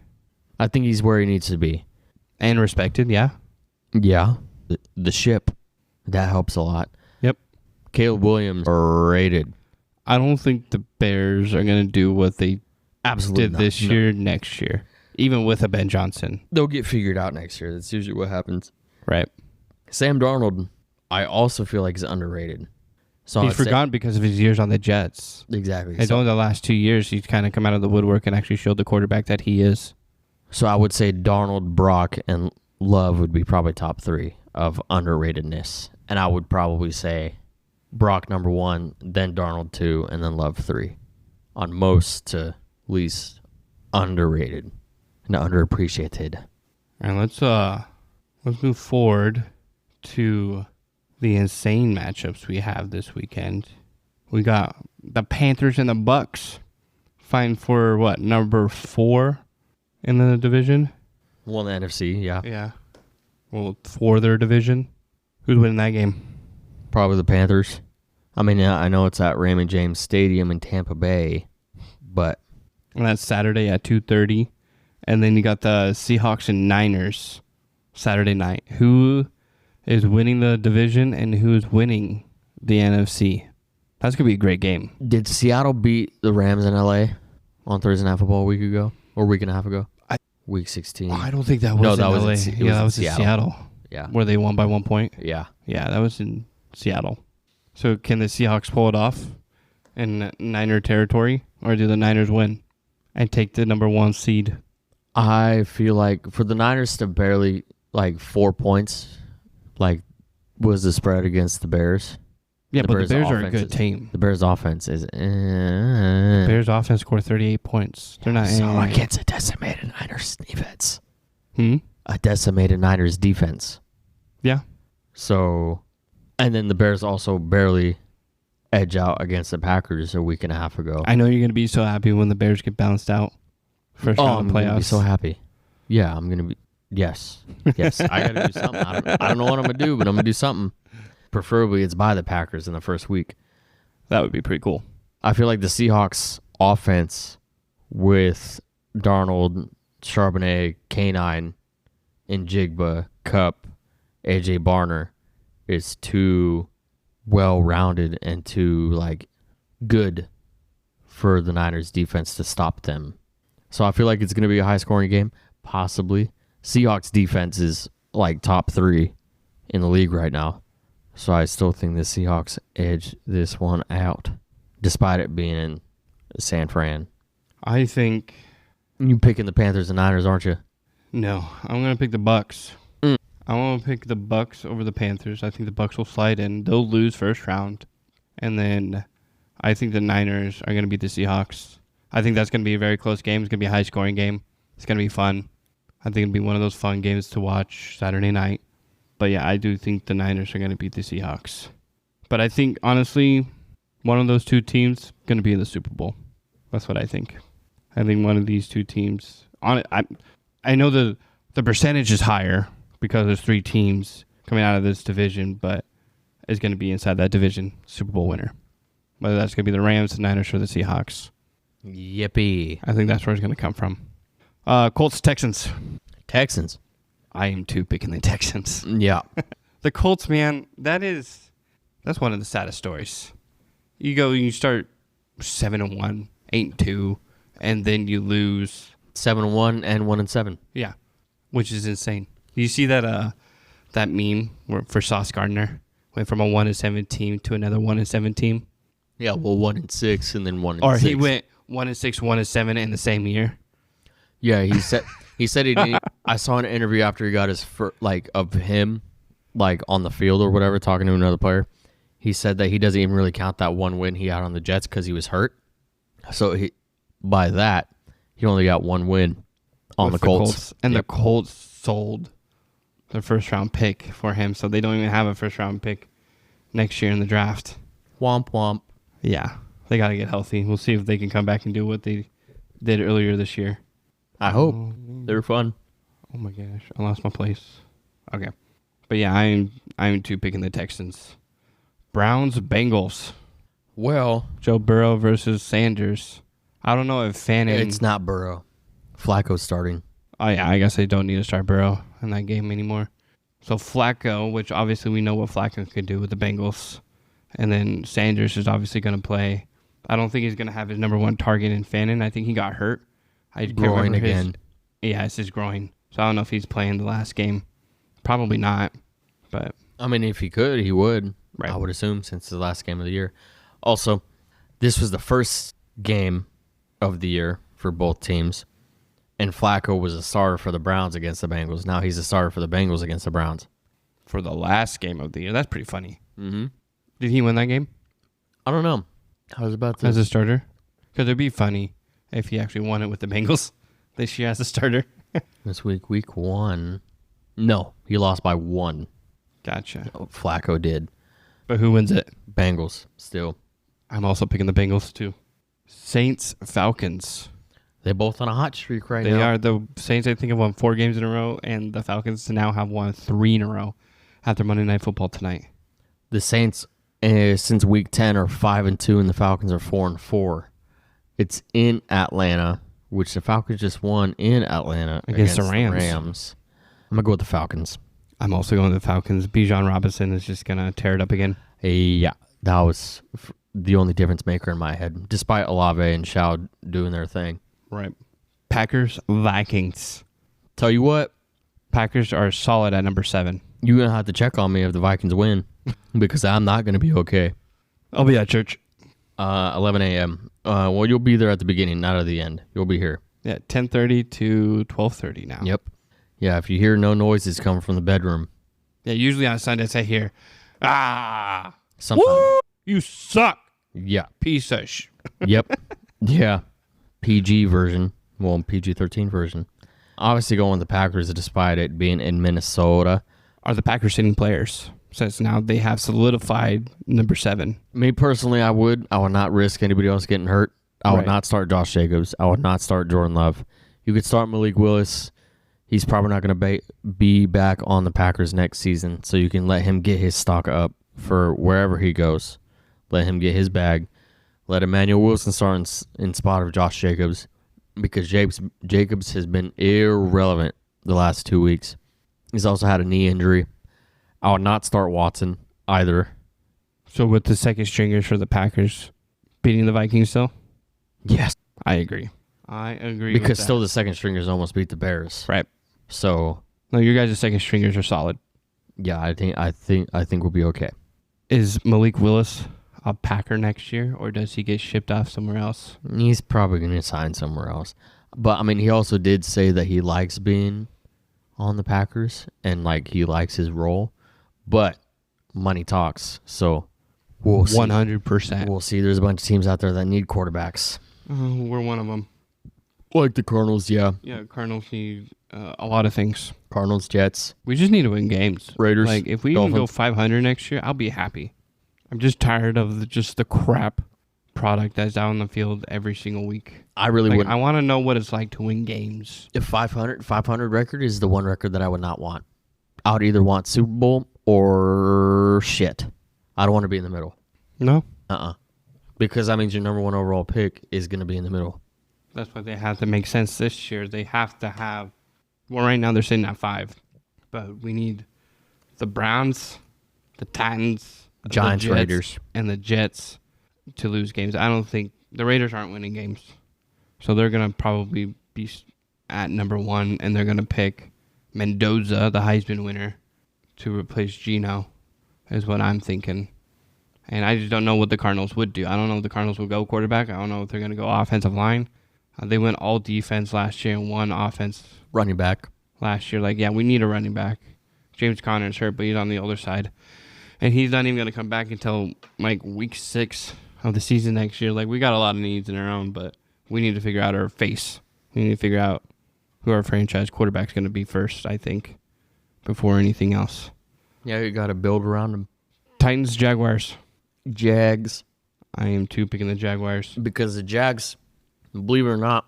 I think he's where he needs to be. And respected, yeah. Yeah. The ship. That helps a lot. Yep. Caleb Williams, rated. I don't think the Bears are going to do what they Absolutely did this year, next year. Even with a Ben Johnson. They'll get figured out next year. That's usually what happens. Right. Sam Darnold, I also feel like is underrated. So he's forgotten because of his years on the Jets. Exactly. And only the last 2 years, he's kind of come out of the woodwork and actually showed the quarterback that he is. So I would say Darnold, Brock, and Love would be probably top 3 of underratedness. And I would probably say Brock number 1, then Darnold 2, and then Love 3. On most to least underrated and underappreciated. And let's move forward to the insane matchups we have this weekend. We got the Panthers and the Bucks fighting for what, number 4 in the division? Well, in the NFC, yeah. Yeah. Well, for their division. Who's winning that game? Probably the Panthers. I mean, I know it's at Raymond James Stadium in Tampa Bay, but... And that's Saturday at 2:30. And then you got the Seahawks and Niners Saturday night. Who is winning the division and who is winning the NFC? That's going to be a great game. Did Seattle beat the Rams in L.A. on Thursday Night Football a week ago? Or a week and a half ago? Week 16. I don't think that was in LA. That was in Seattle. Yeah. Where they won by 1 point. Yeah. Yeah, that was in Seattle. So can the Seahawks pull it off in Niner territory? Or do the Niners win and take the number 1 seed? I feel like for the Niners to barely, 4 points, was the spread against the Bears. Yeah, but the Bears are a good team. The Bears' offense is... The Bears' offense scored 38 points. They're not... So against a decimated Niners defense. A decimated Niners defense. Yeah. So... And then the Bears also barely edge out against the Packers a week and a half ago. I know you're going to be so happy when the Bears get bounced out. First round I'm playoffs. going to be so happy. Yeah, I'm going to be... Yes. Yes, I got to do something. I don't know what I'm going to do, but I'm going to do something. Preferably it's by the Packers in the first week. That would be pretty cool. I feel like the Seahawks offense with Darnold, Charbonnet, K9, and Jigba, Kupp, AJ Barner is too well-rounded and too good for the Niners defense to stop them. So I feel like it's going to be a high-scoring game, possibly. Seahawks defense is top 3 in the league right now. So I still think the Seahawks edge this one out, despite it being in San Fran. I think... You picking the Panthers and Niners, aren't you? No, I'm going to pick the Bucks. I want to pick the Bucks over the Panthers. I think the Bucks will slide in. They'll lose first round. And then I think the Niners are going to beat the Seahawks. I think that's going to be a very close game. It's going to be a high-scoring game. It's going to be fun. I think it'll be one of those fun games to watch Saturday night. But yeah, I do think the Niners are going to beat the Seahawks. But I think, honestly, one of those two teams is going to be in the Super Bowl. That's what I think. I think one of these two teams... I know the percentage is higher because there's 3 teams coming out of this division, but it's going to be inside that division, Super Bowl winner. Whether that's going to be the Rams, the Niners, or the Seahawks. Yippee. I think that's where it's going to come from. Colts, Texans. Texans. I am too picking the Texans. Yeah. The Colts, man, that's one of the saddest stories. You start 7-1, 8-2, and then you lose 7-1 and 1-7. Yeah, which is insane. You see that meme for Sauce Gardner went from a 1-7 team to another 1-7 team. Yeah, well, 1-6 and then 1-6. Or he went 1-6, 1-7 in the same year. Yeah, he said he didn't. I saw an interview after he got his of him on the field or whatever talking to another player. He said that he doesn't even really count that one win he had on the Jets because he was hurt. So by that, he only got one win on the Colts. And the Colts sold their first-round pick for him, so they don't even have a first-round pick next year in the draft. Womp womp. Yeah, they got to get healthy. We'll see if they can come back and do what they did earlier this year. I hope. They're fun. Oh my gosh, I lost my place. Okay. But yeah, I'm too picking the Texans. Browns, Bengals. Well, Joe Burrow versus Sanders. I don't know if Fanning... It's not Burrow. Flacco's starting. Oh, yeah, I guess they don't need to start Burrow in that game anymore. So Flacco, which obviously we know what Flacco could do with the Bengals. And then Sanders is obviously going to play. I don't think he's going to have his number one target in Fanning. I think he got hurt. I can't Groin remember again. Yeah, it's his groin. So I don't know if he's playing the last game. Probably not. But I mean, if he could, he would. Right. I would assume since it's the last game of the year. Also, this was the first game of the year for both teams. And Flacco was a starter for the Browns against the Bengals. Now he's a starter for the Bengals against the Browns. for the last game of the year, that's pretty funny. Mm-hmm. Did he win that game I don't know. I was about to. as a starter? Because it'd be funny if he actually won it with the Bengals this year as a starter. This week 1. No, he lost by 1. Gotcha. Flacco did. But who wins it? Bengals still. I'm also picking the Bengals too. Saints, Falcons. They're both on a hot streak right They now. are. The Saints, I think, have won 4 games in a row, and the Falcons now have won 3 in a row after Monday Night Football tonight. The Saints, since week 10, are 5-2, and the Falcons are 4-4. It's in Atlanta, which the Falcons just won in Atlanta Against the Rams. I'm going to go with the Falcons. I'm also going with the Falcons. Bijan Robinson is just going to tear it up again. Yeah, that was the only difference maker in my head, despite Olave and Shaw doing their thing. Right. Packers, Vikings. Tell you what, Packers are solid at number 7. you're going to have to check on me if the Vikings win because I'm not going to be okay. I'll be at church. 11 a.m. Well, you'll be there at the beginning, not at the end. You'll be here. Yeah, 10:30 to 12:30 now. Yep. Yeah, if you hear no noises coming from the bedroom. Yeah, usually on Sundays I hear, Sometimes. woo, you suck, Yeah. piece of sh. Yep. Yeah. PG version. Well, PG-13 version. Obviously going with the Packers despite it being in Minnesota. Are the Packers sitting players? Since now they have solidified number 7. Me personally, I would not risk anybody else getting hurt. I would Right. not start Josh Jacobs. I would not start Jordan Love. You could start Malik Willis. He's probably not going to be back on the Packers next season, so you can let him get his stock up for wherever he goes. Let him get his bag. Let Emmanuel Wilson start in spot of Josh Jacobs because Jacobs has been irrelevant the last 2 weeks. He's also had a knee injury. I would not start Watson either. So with the second stringers for the Packers beating the Vikings still? Yes. I agree. I agree Because with that. still the second stringers almost beat the Bears. Right. So No, your guys' second stringers are solid. yeah, I think we'll be okay. Is Malik Willis a Packer next year, or does he get shipped off somewhere else? He's probably going to sign somewhere else. But I mean, he also did say that he likes being on the Packers and like he likes his role. But money talks, so we'll see. 100%. We'll see. There's a bunch of teams out there that need quarterbacks, We're one of them. like the Cardinals. Yeah, Yeah, Cardinals need a lot of things. Cardinals, Jets, We just need to win games. Raiders. Like, if we even go Dolphins. 500 next year, I'll be happy. I'm just tired of just the crap product that's out on the field every single week. I really Like, wouldn't. I want to know what it's like to win games. If 500 record is the one record that I would not want. I would either want Super Bowl or shit. I don't want to be in the middle. No? Because that means your number 1 overall pick is going to be in the middle. That's why they have to make sense this year. They have to have... Well, right now they're sitting at 5. But we need the Browns, the Titans, Giants, the Jets, Raiders. and the Jets to lose games. I don't think... The Raiders aren't winning games. So they're going to probably be at number 1, and they're going to pick Mendoza, the Heisman winner, to replace Geno, is what I'm thinking. And I just don't know what the Cardinals would do. I don't know if the Cardinals will go quarterback. I don't know if they're going to go offensive line. They went all defense last year and one offense Running back. last year. Like, yeah, we need a running back. James Conner's hurt, but he's on the older side. And he's not even going to come back until, like, week 6 of the season next year. Like, we got a lot of needs in our own, but we need to figure out our face. We need to figure out who our franchise quarterback's going to be first, I think, before anything else. Yeah, you got to build around him. Titans, Jaguars. Jags. I am too picking the Jaguars. Because the Jags, believe it or not,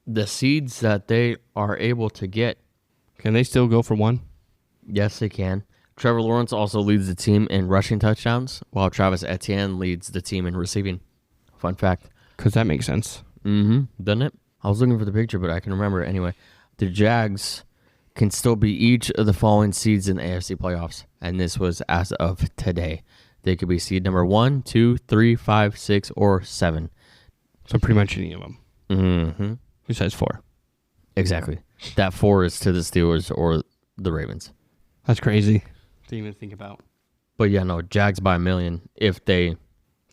the seeds that they are able to get. Can they still go for one? Yes, they can. Trevor Lawrence also leads the team in rushing touchdowns, while Travis Etienne leads the team in receiving. Fun fact. Because that makes sense. Doesn't it? I was looking for the picture, but I can remember it anyway. The Jags can still be each of the following seeds in the AFC playoffs, and this was as of today. They could be seed number 1, 2, 3, 5, 6, or 7. So pretty much any of them. Mm-hmm. Besides 4. Exactly. That 4 is to the Steelers or the Ravens. That's crazy to even think about. But yeah, no, Jags by a million if they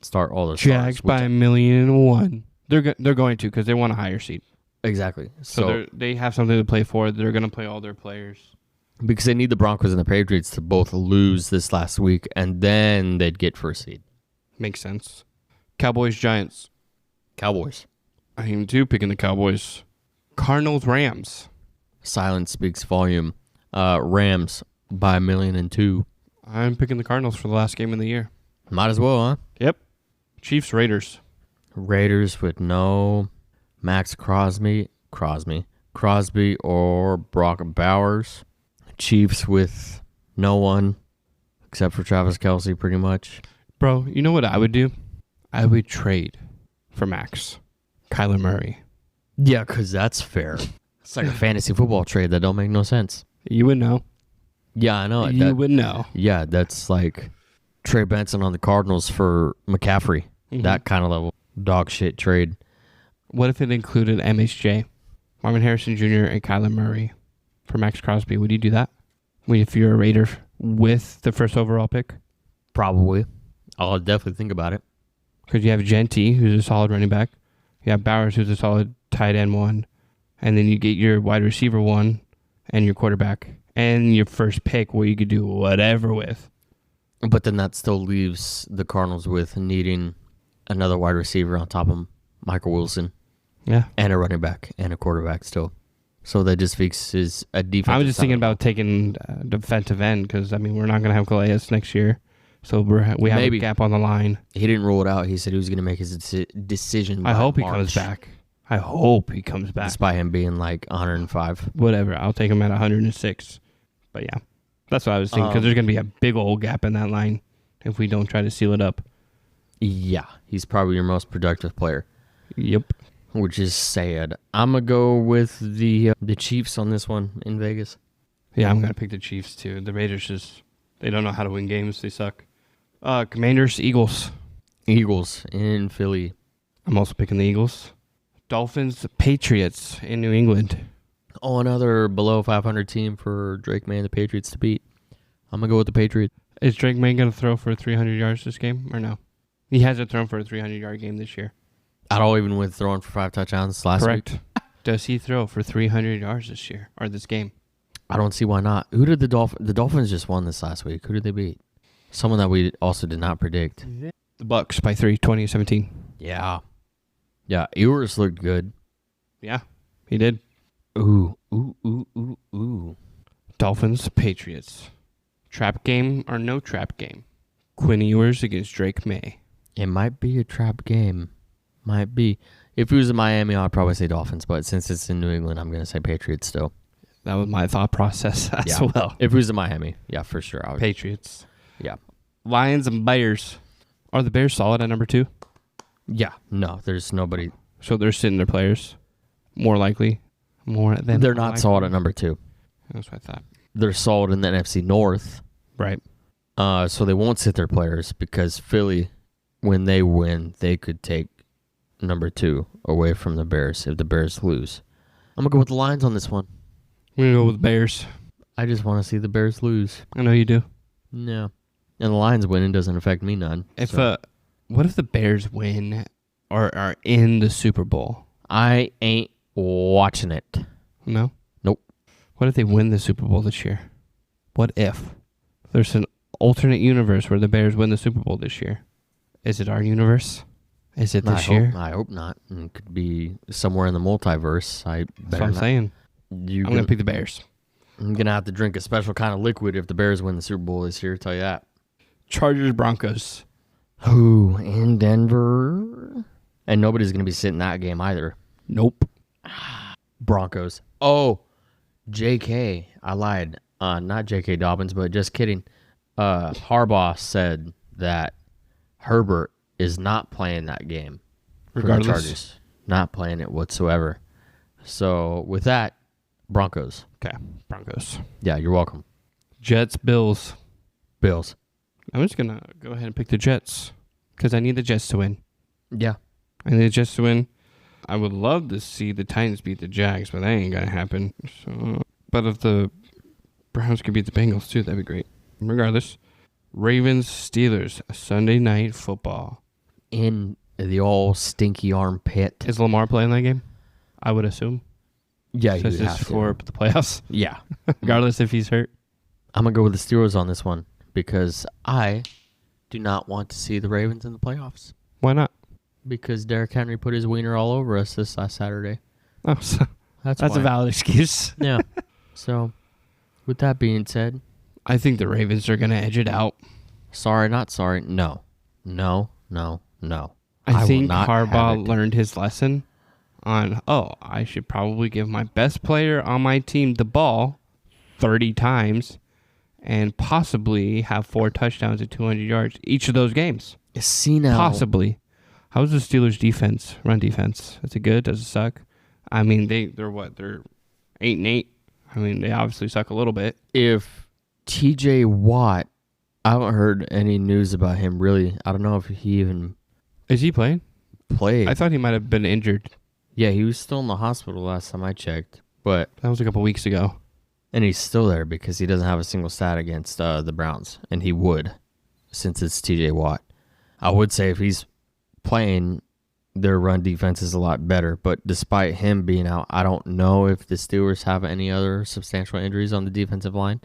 start all their Jags stars, by 1,000,001. They're going to because they want a higher seed. Exactly. So they have something to play for. They're going to play all their players. Because they need the Broncos and the Patriots to both lose this last week, and then they'd get first seed. Makes sense. Cowboys, Giants. Cowboys. I am too picking the Cowboys. Cardinals, Rams. Silence speaks volume. Rams by 1,000,002. I'm picking the Cardinals for the last game of the year. Might as well, huh? Yep. Chiefs, Raiders. Raiders with no Max Crosby or Brock Bowers. Chiefs with no one except for Travis Kelce, pretty much. Bro, you know what I would do? I would trade for Max. Kyler Murray. Yeah, because that's fair. It's like a fantasy football trade that don't make no sense. You would know. Yeah, I know. You would know. Yeah, that's like Trey Benson on the Cardinals for McCaffrey. Mm-hmm. That kind of level. Dog shit trade. What if it included MHJ, Marvin Harrison Jr., and Kyler Murray for Max Crosby? Would you do that? If you're a Raider with the first overall pick? Probably. I'll definitely think about it. Because you have Genty, who's a solid running back. You have Bowers, who's a solid tight end 1. And then you get your wide receiver 1 and your quarterback. And your first pick where you could do whatever with. But then that still leaves the Cardinals with needing another wide receiver on top of Michael Wilson. Yeah. And a running back and a quarterback still. So that just fixes a defense. I was just thinking about taking defensive end because, I mean, we're not going to have Calais next year. So we have a gap on the line. He didn't rule it out. He said he was going to make his decision by I hope March. he comes back. I hope he comes back. Despite him being like 105. Whatever. I'll take him at 106. But yeah, that's what I was thinking because there's going to be a big old gap in that line if we don't try to seal it up. Yeah, he's probably your most productive player. Yep. Which is sad. I'm going to go with the Chiefs on this one in Vegas. Yeah, I'm going to pick the Chiefs too. The Raiders they don't know how to win games. They suck. Commanders, Eagles. Eagles in Philly. I'm also picking the Eagles. Dolphins, Patriots in New England. Oh, another below 500 team for Drake May and the Patriots to beat. I'm going to go with the Patriots. Is Drake May going to throw for 300 yards this game or no? He hasn't thrown for a 300-yard game this year. At all, even with throwing for 5 touchdowns last week. Correct. Does he throw for 300 yards this year or this game? I don't see why not. Who did the Dolphins just won this last week? Who did they beat? Someone that we also did not predict. The Bucks by 3, 2017. Yeah. Yeah, Ewers looked good. Yeah, he did. Ooh. Dolphins, Patriots. Trap game or no trap game? Quinn Ewers against Drake May. It might be a trap game. Might be. If it was in Miami, I'd probably say Dolphins, but since it's in New England, I'm going to say Patriots still. That was my thought process as well. If it was in Miami, yeah, for sure. I would. Patriots. Yeah. Lions and Bears. Are the Bears solid at number 2? Yeah. No, there's nobody. So they're sitting their players. More likely. They're not solid at number 2. That's what I thought. They're solid in the NFC North. Right. So they won't sit their players because Philly, when they win, they could take number 2 away from the Bears if the Bears lose. I'm going to go with the Lions on this one. We're going to go with Bears. I just want to see the Bears lose. I know you do. No. And the Lions winning doesn't affect me none. What if the Bears win or are in the Super Bowl? I ain't watching it. No? Nope. What if they win the Super Bowl this year? What if? There's an alternate universe where the Bears win the Super Bowl this year. Is it our universe? Is it this year? I hope not. It could be somewhere in the multiverse. That's what I'm saying. I'm going to pick the Bears. I'm going to have to drink a special kind of liquid if the Bears win the Super Bowl this year, tell you that. Chargers, Broncos. Who? In Denver? And nobody's going to be sitting that game either. Nope. Broncos. Oh, JK. I lied. Not J.K. Dobbins, but just kidding. Harbaugh said that Herbert is not playing that game. Regardless. For the Chargers. Not playing it whatsoever. So, with that, Broncos. Okay, Broncos. Yeah, you're welcome. Jets, Bills. Bills. I'm just going to go ahead and pick the Jets because I need the Jets to win. Yeah. I need the Jets to win. I would love to see the Titans beat the Jags, but that ain't going to happen. So, but if the Browns could beat the Bengals too, that'd be great. Regardless, Ravens, Steelers, Sunday night football. In the all stinky armpit. Is Lamar playing that game? I would assume. Yeah, so you have to. for the playoffs. Yeah. Regardless if he's hurt. I'm going to go with the Steelers on this one because I do not want to see the Ravens in the playoffs. Why not? Because Derrick Henry put his wiener all over us this last Saturday. Oh, so that's a valid excuse. Yeah. So, with that being said, I think the Ravens are going to edge it out. Sorry, not sorry. No. No, no, no. I think Harbaugh learned his lesson on, I should probably give my best player on my team the ball 30 times and possibly have 4 touchdowns at 200 yards each of those games. See now. Possibly. How's the Steelers' defense, run defense? Is it good? Does it suck? I mean, they're what? They're 8-8. I mean, they obviously suck a little bit. If TJ Watt, I haven't heard any news about him really. I don't know if he even is he playing? Played. I thought he might have been injured. Yeah, he was still in the hospital last time I checked, but that was a couple weeks ago. And he's still there because he doesn't have a single stat against the Browns, and he would, since it's TJ Watt. I would say if he's playing, their run defense is a lot better, but despite him being out, I don't know if the Steelers have any other substantial injuries on the defensive line.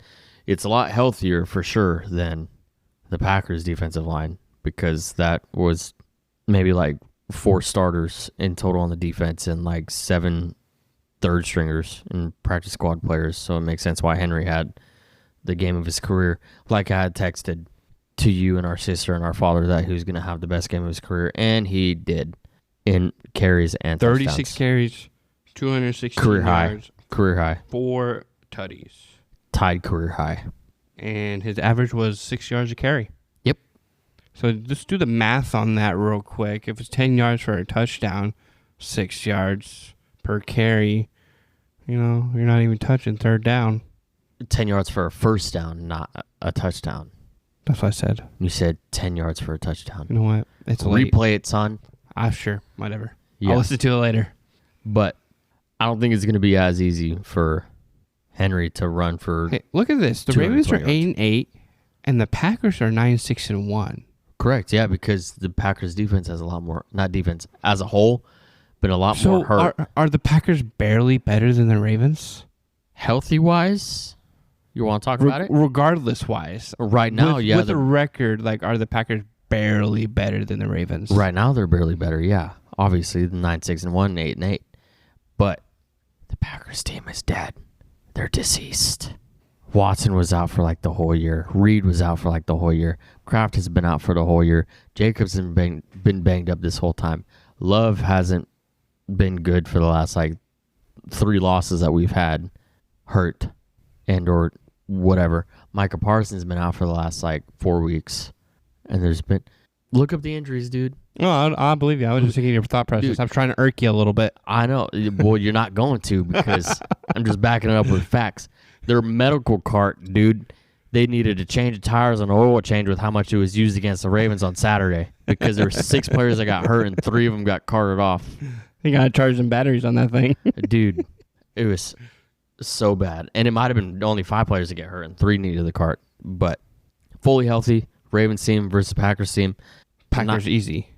It's a lot healthier for sure than the Packers defensive line because that was maybe like 4 starters in total on the defense and like 7 third stringers and practice squad players. So it makes sense why Henry had the game of his career. Like I had texted to you and our sister and our father that he was going to have the best game of his career, and he did in carries and 36 touchdowns. Carries, 260 career yards, high. Career high. 4 tutties. Tied career high. And his average was 6 yards a carry. Yep. So just do the math on that real quick. If it's 10 yards for a touchdown, 6 yards per carry, you're not even touching third down. 10 yards for a first down, not a touchdown. That's what I said. You said 10 yards for a touchdown. You know what? It's replay it, son. Sure. Whatever. Yeah. I'll listen to it later. But I don't think it's going to be as easy for Henry to run for. Hey, look at this. The Ravens are 8-8, and the Packers are 9-6-1. Correct. Yeah, because the Packers defense has a lot more, not defense as a whole, but a lot more hurt. Are the Packers barely better than the Ravens? Healthy wise, you want to talk about it? Regardless wise, right now, with the record, are the Packers barely better than the Ravens? Right now, they're barely better. Yeah, obviously the 9-6-1, 8-8, but the Packers team is dead. They're deceased. Watson was out for like the whole year. Reed was out for like the whole year. Kraft has been out for the whole year. Jacobs has been banged up this whole time. Love hasn't been good for the last 3 losses that we've had. Hurt and or whatever. Micah Parsons has been out for the last 4 weeks. And there's been... Look up the injuries, dude. No, I believe you. I was just thinking your thought process. Dude, I'm trying to irk you a little bit. I know. Well, you're not going to because I'm just backing it up with facts. Their medical cart, dude, they needed to change the tires and oil change with how much it was used against the Ravens on Saturday because there were 6 players that got hurt and 3 of them got carted off. You got to charge some batteries on that thing. Dude, it was so bad. And it might have been only 5 players that get hurt and 3 needed the cart. But fully healthy, Ravens team versus Packers team. Packers easy.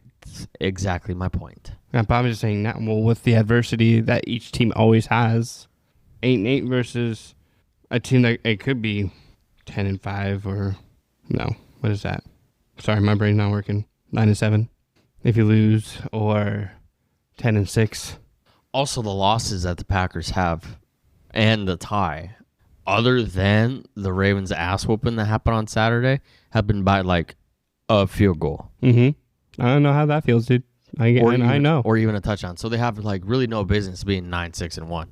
Exactly my point. But I'm just saying that, well, with the adversity that each team always has, 8-8 versus a team that it could be 10-5 or no, what is that? Sorry, my brain's not working. 9-7 if you lose, or 10-6. Also, the losses that the Packers have and the tie, other than the Ravens ass whooping that happened on Saturday, have been by like a field goal. Mm-hmm. I don't know how that feels, dude. I know. Or even a touchdown. So they have like really no business being 9-6-1.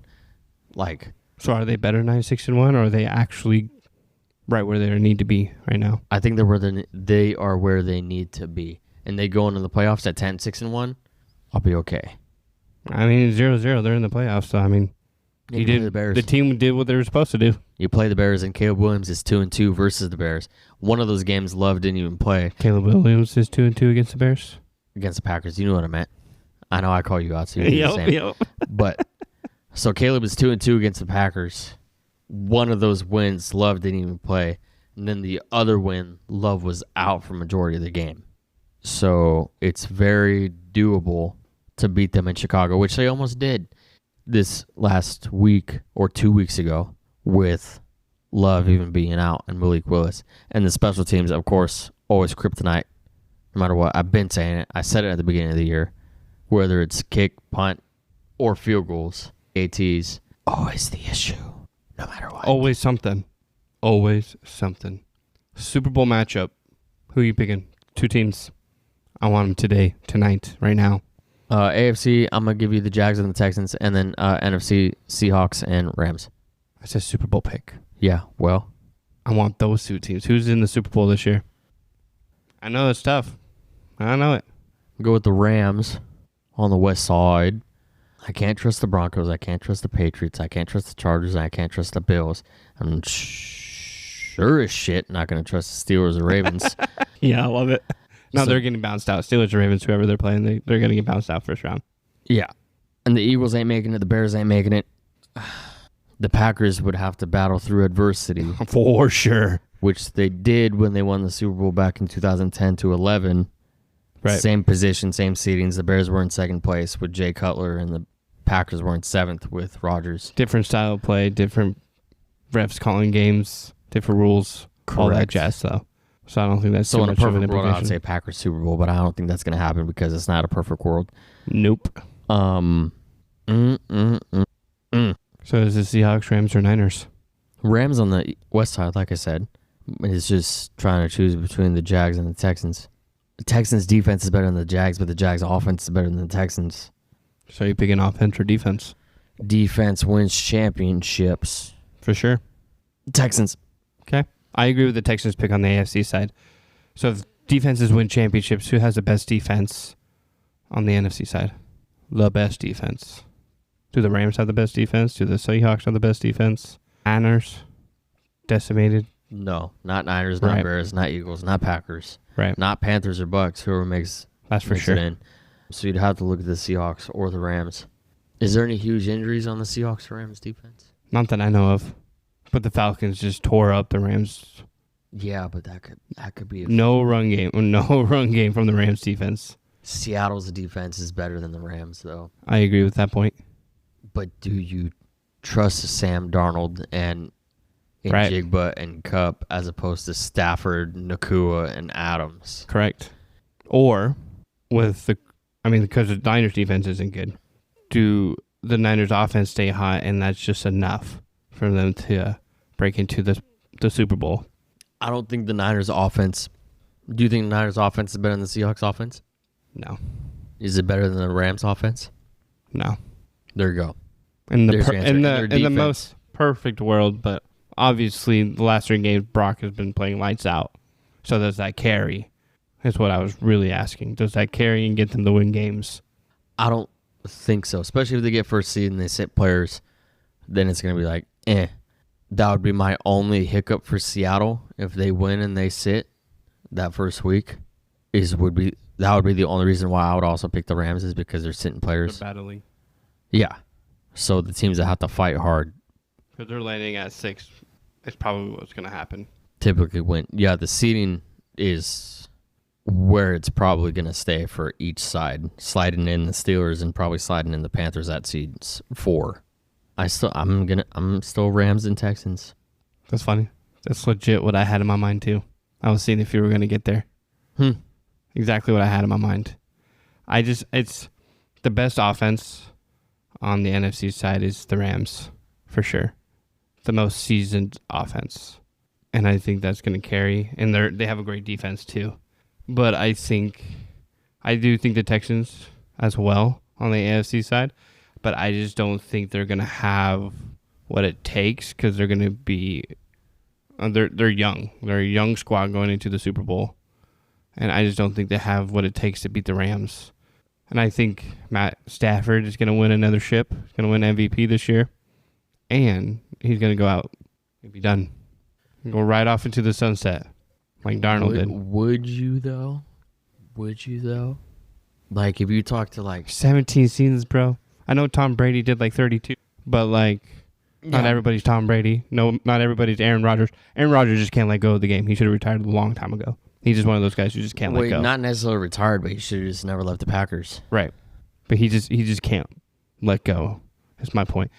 Like, so are they better 9-6-1, or are they actually right where they need to be right now? I think they are where they need to be, and they go into the playoffs at 10-6-1. I'll be okay. I mean, 0-0. They're in the playoffs, so I mean, The Bears. The team did what they were supposed to do. You play the Bears, and Caleb Williams is 2-2 versus the Bears. One of those games Love didn't even play. Caleb Williams is 2-2 against the Bears. Against the Packers. You know what I meant. I know I call you out, so you do the same. Yep. But so Caleb is 2-2 against the Packers. One of those wins, Love didn't even play. And then the other win, Love was out for majority of the game. So it's very doable to beat them in Chicago, which they almost did this last week or 2 weeks ago with Love even being out and Malik Willis. And the special teams, of course, always kryptonite, no matter what. I've been saying it. I said it at the beginning of the year. Whether it's kick, punt, or field goals, ATs, always the issue, no matter what. Always something. Super Bowl matchup. Who are you picking? 2 teams. I want them today, tonight, right now. AFC, I'm going to give you the Jags and the Texans, and then NFC, Seahawks and Rams. That's a Super Bowl pick. Yeah, well. I want those 2 teams. Who's in the Super Bowl this year? I know it's tough. I know it. Go with the Rams on the west side. I can't trust the Broncos. I can't trust the Patriots. I can't trust the Chargers. And I can't trust the Bills. I'm sure as shit not going to trust the Steelers or Ravens. Yeah, I love it. No, they're getting bounced out. Steelers or Ravens, whoever they're playing, they're going to get bounced out first round. Yeah. And the Eagles ain't making it. The Bears ain't making it. The Packers would have to battle through adversity. For sure. Which they did when they won the Super Bowl back in 2010-11. Right. Same position, same seedings. The Bears were in second place with Jay Cutler, and the Packers were in 7th with Rodgers. Different style of play, different refs calling games, different rules, all that jazz, though. So I don't think that's so too in a much of an perfect world, implication. I'd say Packers Super Bowl, but I don't think that's going to happen because it's not a perfect world. Nope. So is it Seahawks, Rams, or Niners? Rams on the west side, like I said, is just trying to choose between the Jags and the Texans. The Texans' defense is better than the Jags, but the Jags' offense is better than the Texans. So you picking offense or defense? Defense wins championships. For sure. Texans. Okay. I agree with the Texans pick on the AFC side. So if defenses win championships, who has the best defense on the NFC side? The best defense. Do the Rams have the best defense? Do the Seahawks have the best defense? Niners? Decimated? No, not Niners, not Bears, not Eagles, not Packers. Right. Not Panthers or Bucks, whoever makes That's for sure. it in. So you'd have to look at the Seahawks or the Rams. Is there any huge injuries on the Seahawks or Rams defense? Not that I know of. But the Falcons just tore up the Rams. Yeah, but that could be no run game from the Rams defense. Seattle's defense is better than the Rams, though. I agree with that point. But do you trust Sam Darnold and Jigba and Kupp as opposed to Stafford, Nakua, and Adams? Correct. Or because the Niners defense isn't good, do the Niners offense stay hot and that's just enough for them to break into the Super Bowl? I don't think the Niners offense. Do you think the Niners offense is better than the Seahawks offense? No. Is it better than the Rams offense? No. There you go. In the most perfect world, but obviously the last 3 games Brock has been playing lights out. So does that carry? That's what I was really asking. Does that carry and get them to win games? I don't think so. Especially if they get first seed and they sit players, then it's going to be like, That would be my only hiccup for Seattle if they win and they sit that first week. That would be the only reason why I would also pick the Rams is because they're sitting players. They're battling. Yeah. So the teams that have to fight hard. Because they're landing at 6. It's probably what's going to happen. Typically win. Yeah, the seeding is where it's probably going to stay for each side, sliding in the Steelers and probably sliding in the Panthers at seeds 4. I'm still Rams and Texans. That's funny. That's legit what I had in my mind too. I was seeing if you were going to get there. Exactly what I had in my mind. It's the best offense on the NFC side is the Rams, for sure. The most seasoned offense. And I think that's going to carry. And they have a great defense too. But I do think the Texans as well on the AFC side. But I just don't think they're going to have what it takes because they're going to be they're young. They're a young squad going into the Super Bowl. And I just don't think they have what it takes to beat the Rams. And I think Matt Stafford is going to win another ship. He's going to win MVP this year. And he's going to go out and be done. Go right off into the sunset like Darnold did. Would you, though? Like, if you talk to, like... 17 seasons, bro. I know Tom Brady did, like, 32. But, like, not everybody's Tom Brady. No, not everybody's Aaron Rodgers. Aaron Rodgers just can't let go of the game. He should have retired a long time ago. He's just one of those guys who just can't let go. Not necessarily retired, but he should have just never left the Packers. Right. But he just can't let go. That's my point.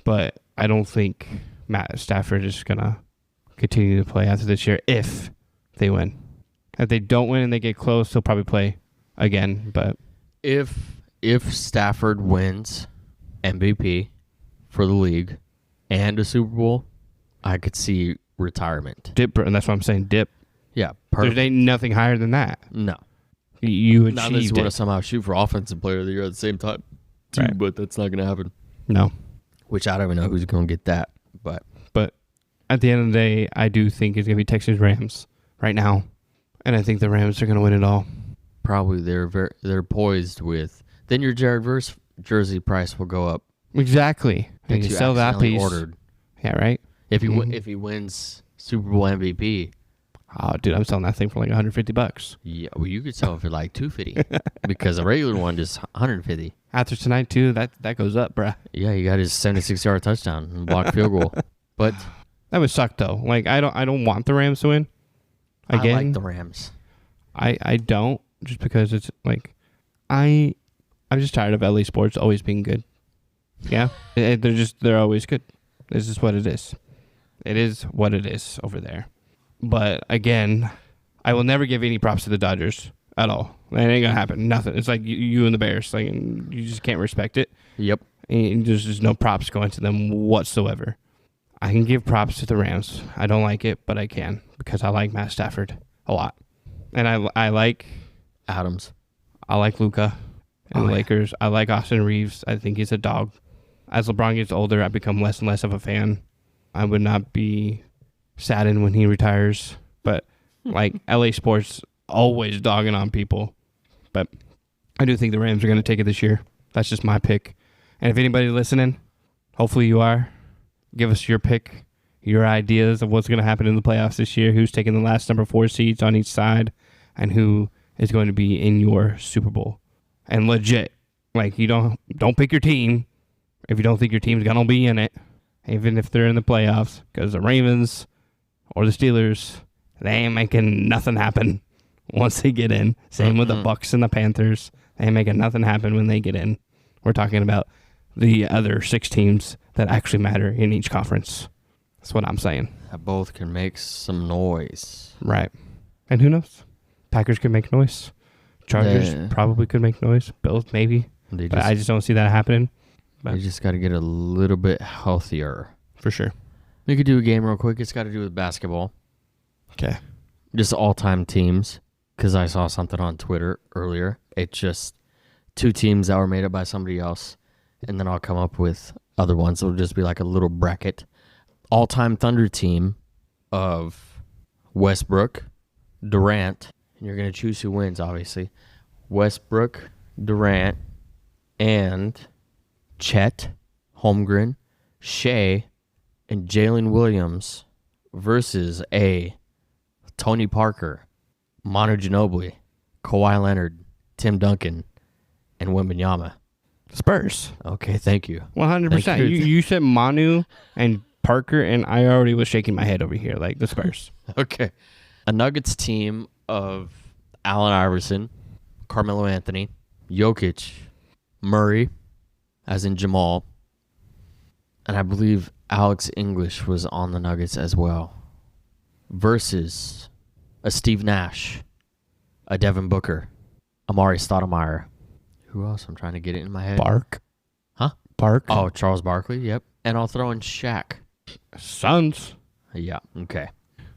But I don't think Matt Stafford is going to continue to play after this year if they win. If they don't win and they get close, he'll probably play again. But if Stafford wins MVP for the league and a Super Bowl, I could see retirement. Dip, and that's what I'm saying. Dip. Yeah, perfect. There ain't nothing higher than that. No. You achieved not unless you want to somehow shoot for Offensive Player of the Year at the same time, too, right. But that's not going to happen. No. Which I don't even know who's going to get that. But at the end of the day, I do think it's going to be Texas Rams right now. And I think the Rams are going to win it all. Probably they're poised with. Then your Jared Verse jersey price will go up. Exactly. And you sell that piece. Ordered. Yeah, right? If he wins Super Bowl MVP. Oh, dude, I'm selling that thing for like $150. Yeah, well, you could sell it for like $250 because a regular one is $150. After tonight, too, that goes up, bruh. Yeah, you got his 76-yard touchdown and blocked field goal. But that would suck, though. Like, I don't want the Rams to win. Again, I like the Rams. I don't, just because it's like I'm just tired of LA sports always being good. Yeah, they're always good. This is what it is. It is what it is over there. But again, I will never give any props to the Dodgers at all. That ain't gonna happen. Nothing. It's like you and the Bears. Like, you just can't respect it. Yep. And there's just no props going to them whatsoever. I can give props to the Rams. I don't like it, but I can because I like Matt Stafford a lot, and I like Adams. I like Luka and the Lakers. I like Austin Reeves. I think he's a dog. As LeBron gets older, I become less and less of a fan. I would not be saddened when he retires, but like LA sports always dogging on people. But I do think the Rams are going to take it this year. That's just my pick. And if anybody's listening, hopefully you are. Give us your pick, your ideas of what's going to happen in the playoffs this year, who's taking the last number 4 seeds on each side, and who is going to be in your Super Bowl. And legit, like, you don't pick your team if you don't think your team's going to be in it, even if they're in the playoffs, because the Ravens or the Steelers, they ain't making nothing happen once they get in. Same with the Bucks and the Panthers. They ain't making nothing happen when they get in. We're talking about the other 6 teams that actually matter in each conference. That's what I'm saying. That both can make some noise. Right. And who knows? Packers could make noise. Chargers probably could make noise. Bills, maybe. But I just don't see that happening. But they just got to get a little bit healthier. For sure. We could do a game real quick. It's got to do with basketball. Okay. Just all-time teams, because I saw something on Twitter earlier. It's just 2 teams that were made up by somebody else, and then I'll come up with other ones. It'll just be like a little bracket. All-time Thunder team of Westbrook, Durant, and you're going to choose who wins, obviously. Westbrook, Durant, and Chet, Holmgren, Shea, and Jalen Williams versus a Tony Parker, Manu Ginobili, Kawhi Leonard, Tim Duncan, and Wembanyama. Spurs. Okay, thank you. 100%. You said Manu and Parker, and I already was shaking my head over here, like the Spurs. Okay. a Nuggets team of Allen Iverson, Carmelo Anthony, Jokic, Murray, as in Jamal, and I believe Alex English was on the Nuggets as well, versus a Steve Nash, a Devin Booker, Amari Stoudemire. Who else? I'm trying to get it in my head. Bark. Huh? Bark. Oh, Charles Barkley, yep. And I'll throw in Shaq. Suns. Yeah, okay.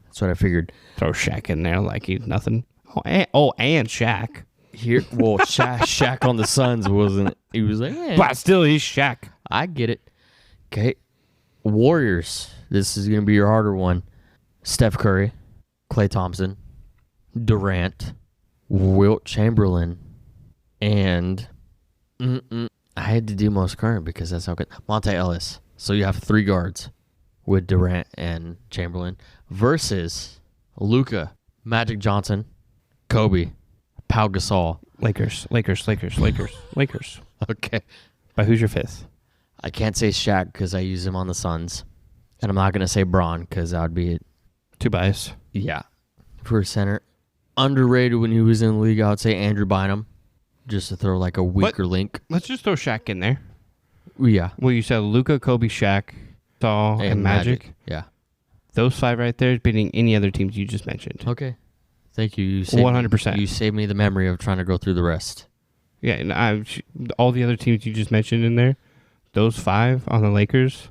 That's what I figured. Throw Shaq in there like he's nothing. And Shaq. Here, well, Shaq on the Suns wasn't. He was like, But still, he's Shaq. I get it. Okay. Warriors. This is going to be your harder one. Steph Curry, Klay Thompson, Durant, Wilt Chamberlain, and I had to do most current because that's how good. Monte Ellis. So you have 3 guards with Durant and Chamberlain versus Luka, Magic Johnson, Kobe, Pau Gasol. Lakers. Okay. But who's your 5th? I can't say Shaq because I use him on the Suns. And I'm not going to say Braun because that would be it. Too biased. Yeah. For center. Underrated when he was in the league, I would say Andrew Bynum. Just to throw like a weaker link. Let's just throw Shaq in there. Yeah. Well, you said Luka, Kobe, Shaq, Saul, and Magic. Yeah. Those 5 right there is beating any other teams you just mentioned. Okay. Thank you. You 100%. You saved me the memory of trying to go through the rest. Yeah, and all the other teams you just mentioned in there, those 5 on the Lakers,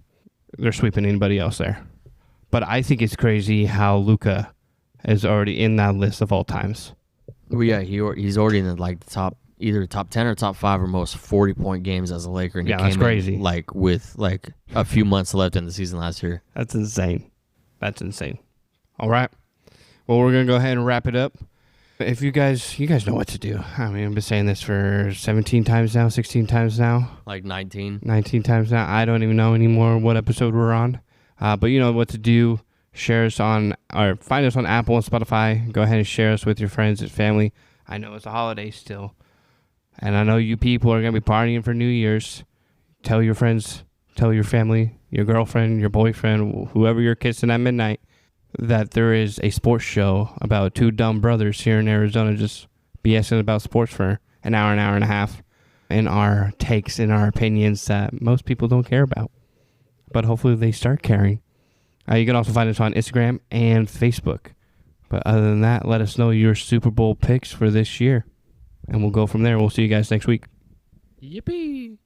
they're sweeping anybody else there. But I think it's crazy how Luka is already in that list of all times. Well, yeah, he's already in the top, either top 10 or top 5 or most 40-point games as a Laker. And Yeah, he that's came crazy. In, with a few months left in the season last year. That's insane. All right. Well, we're going to go ahead and wrap it up. If you guys know what to do. I mean, I've been saying this for 17 times now, 16 times now. Like 19. 19 times now. I don't even know anymore what episode we're on. But you know what to do. Share us on, or find us on Apple and Spotify. Go ahead and share us with your friends and family. I know it's a holiday still. And I know you people are going to be partying for New Year's. Tell your friends, tell your family, your girlfriend, your boyfriend, whoever you're kissing at midnight, that there is a sports show about 2 dumb brothers here in Arizona just BSing about sports for an hour and a half, and our takes and our opinions that most people don't care about. But hopefully they start caring. You can also find us on Instagram and Facebook. But other than that, let us know your Super Bowl picks for this year. And we'll go from there. We'll see you guys next week. Yippee!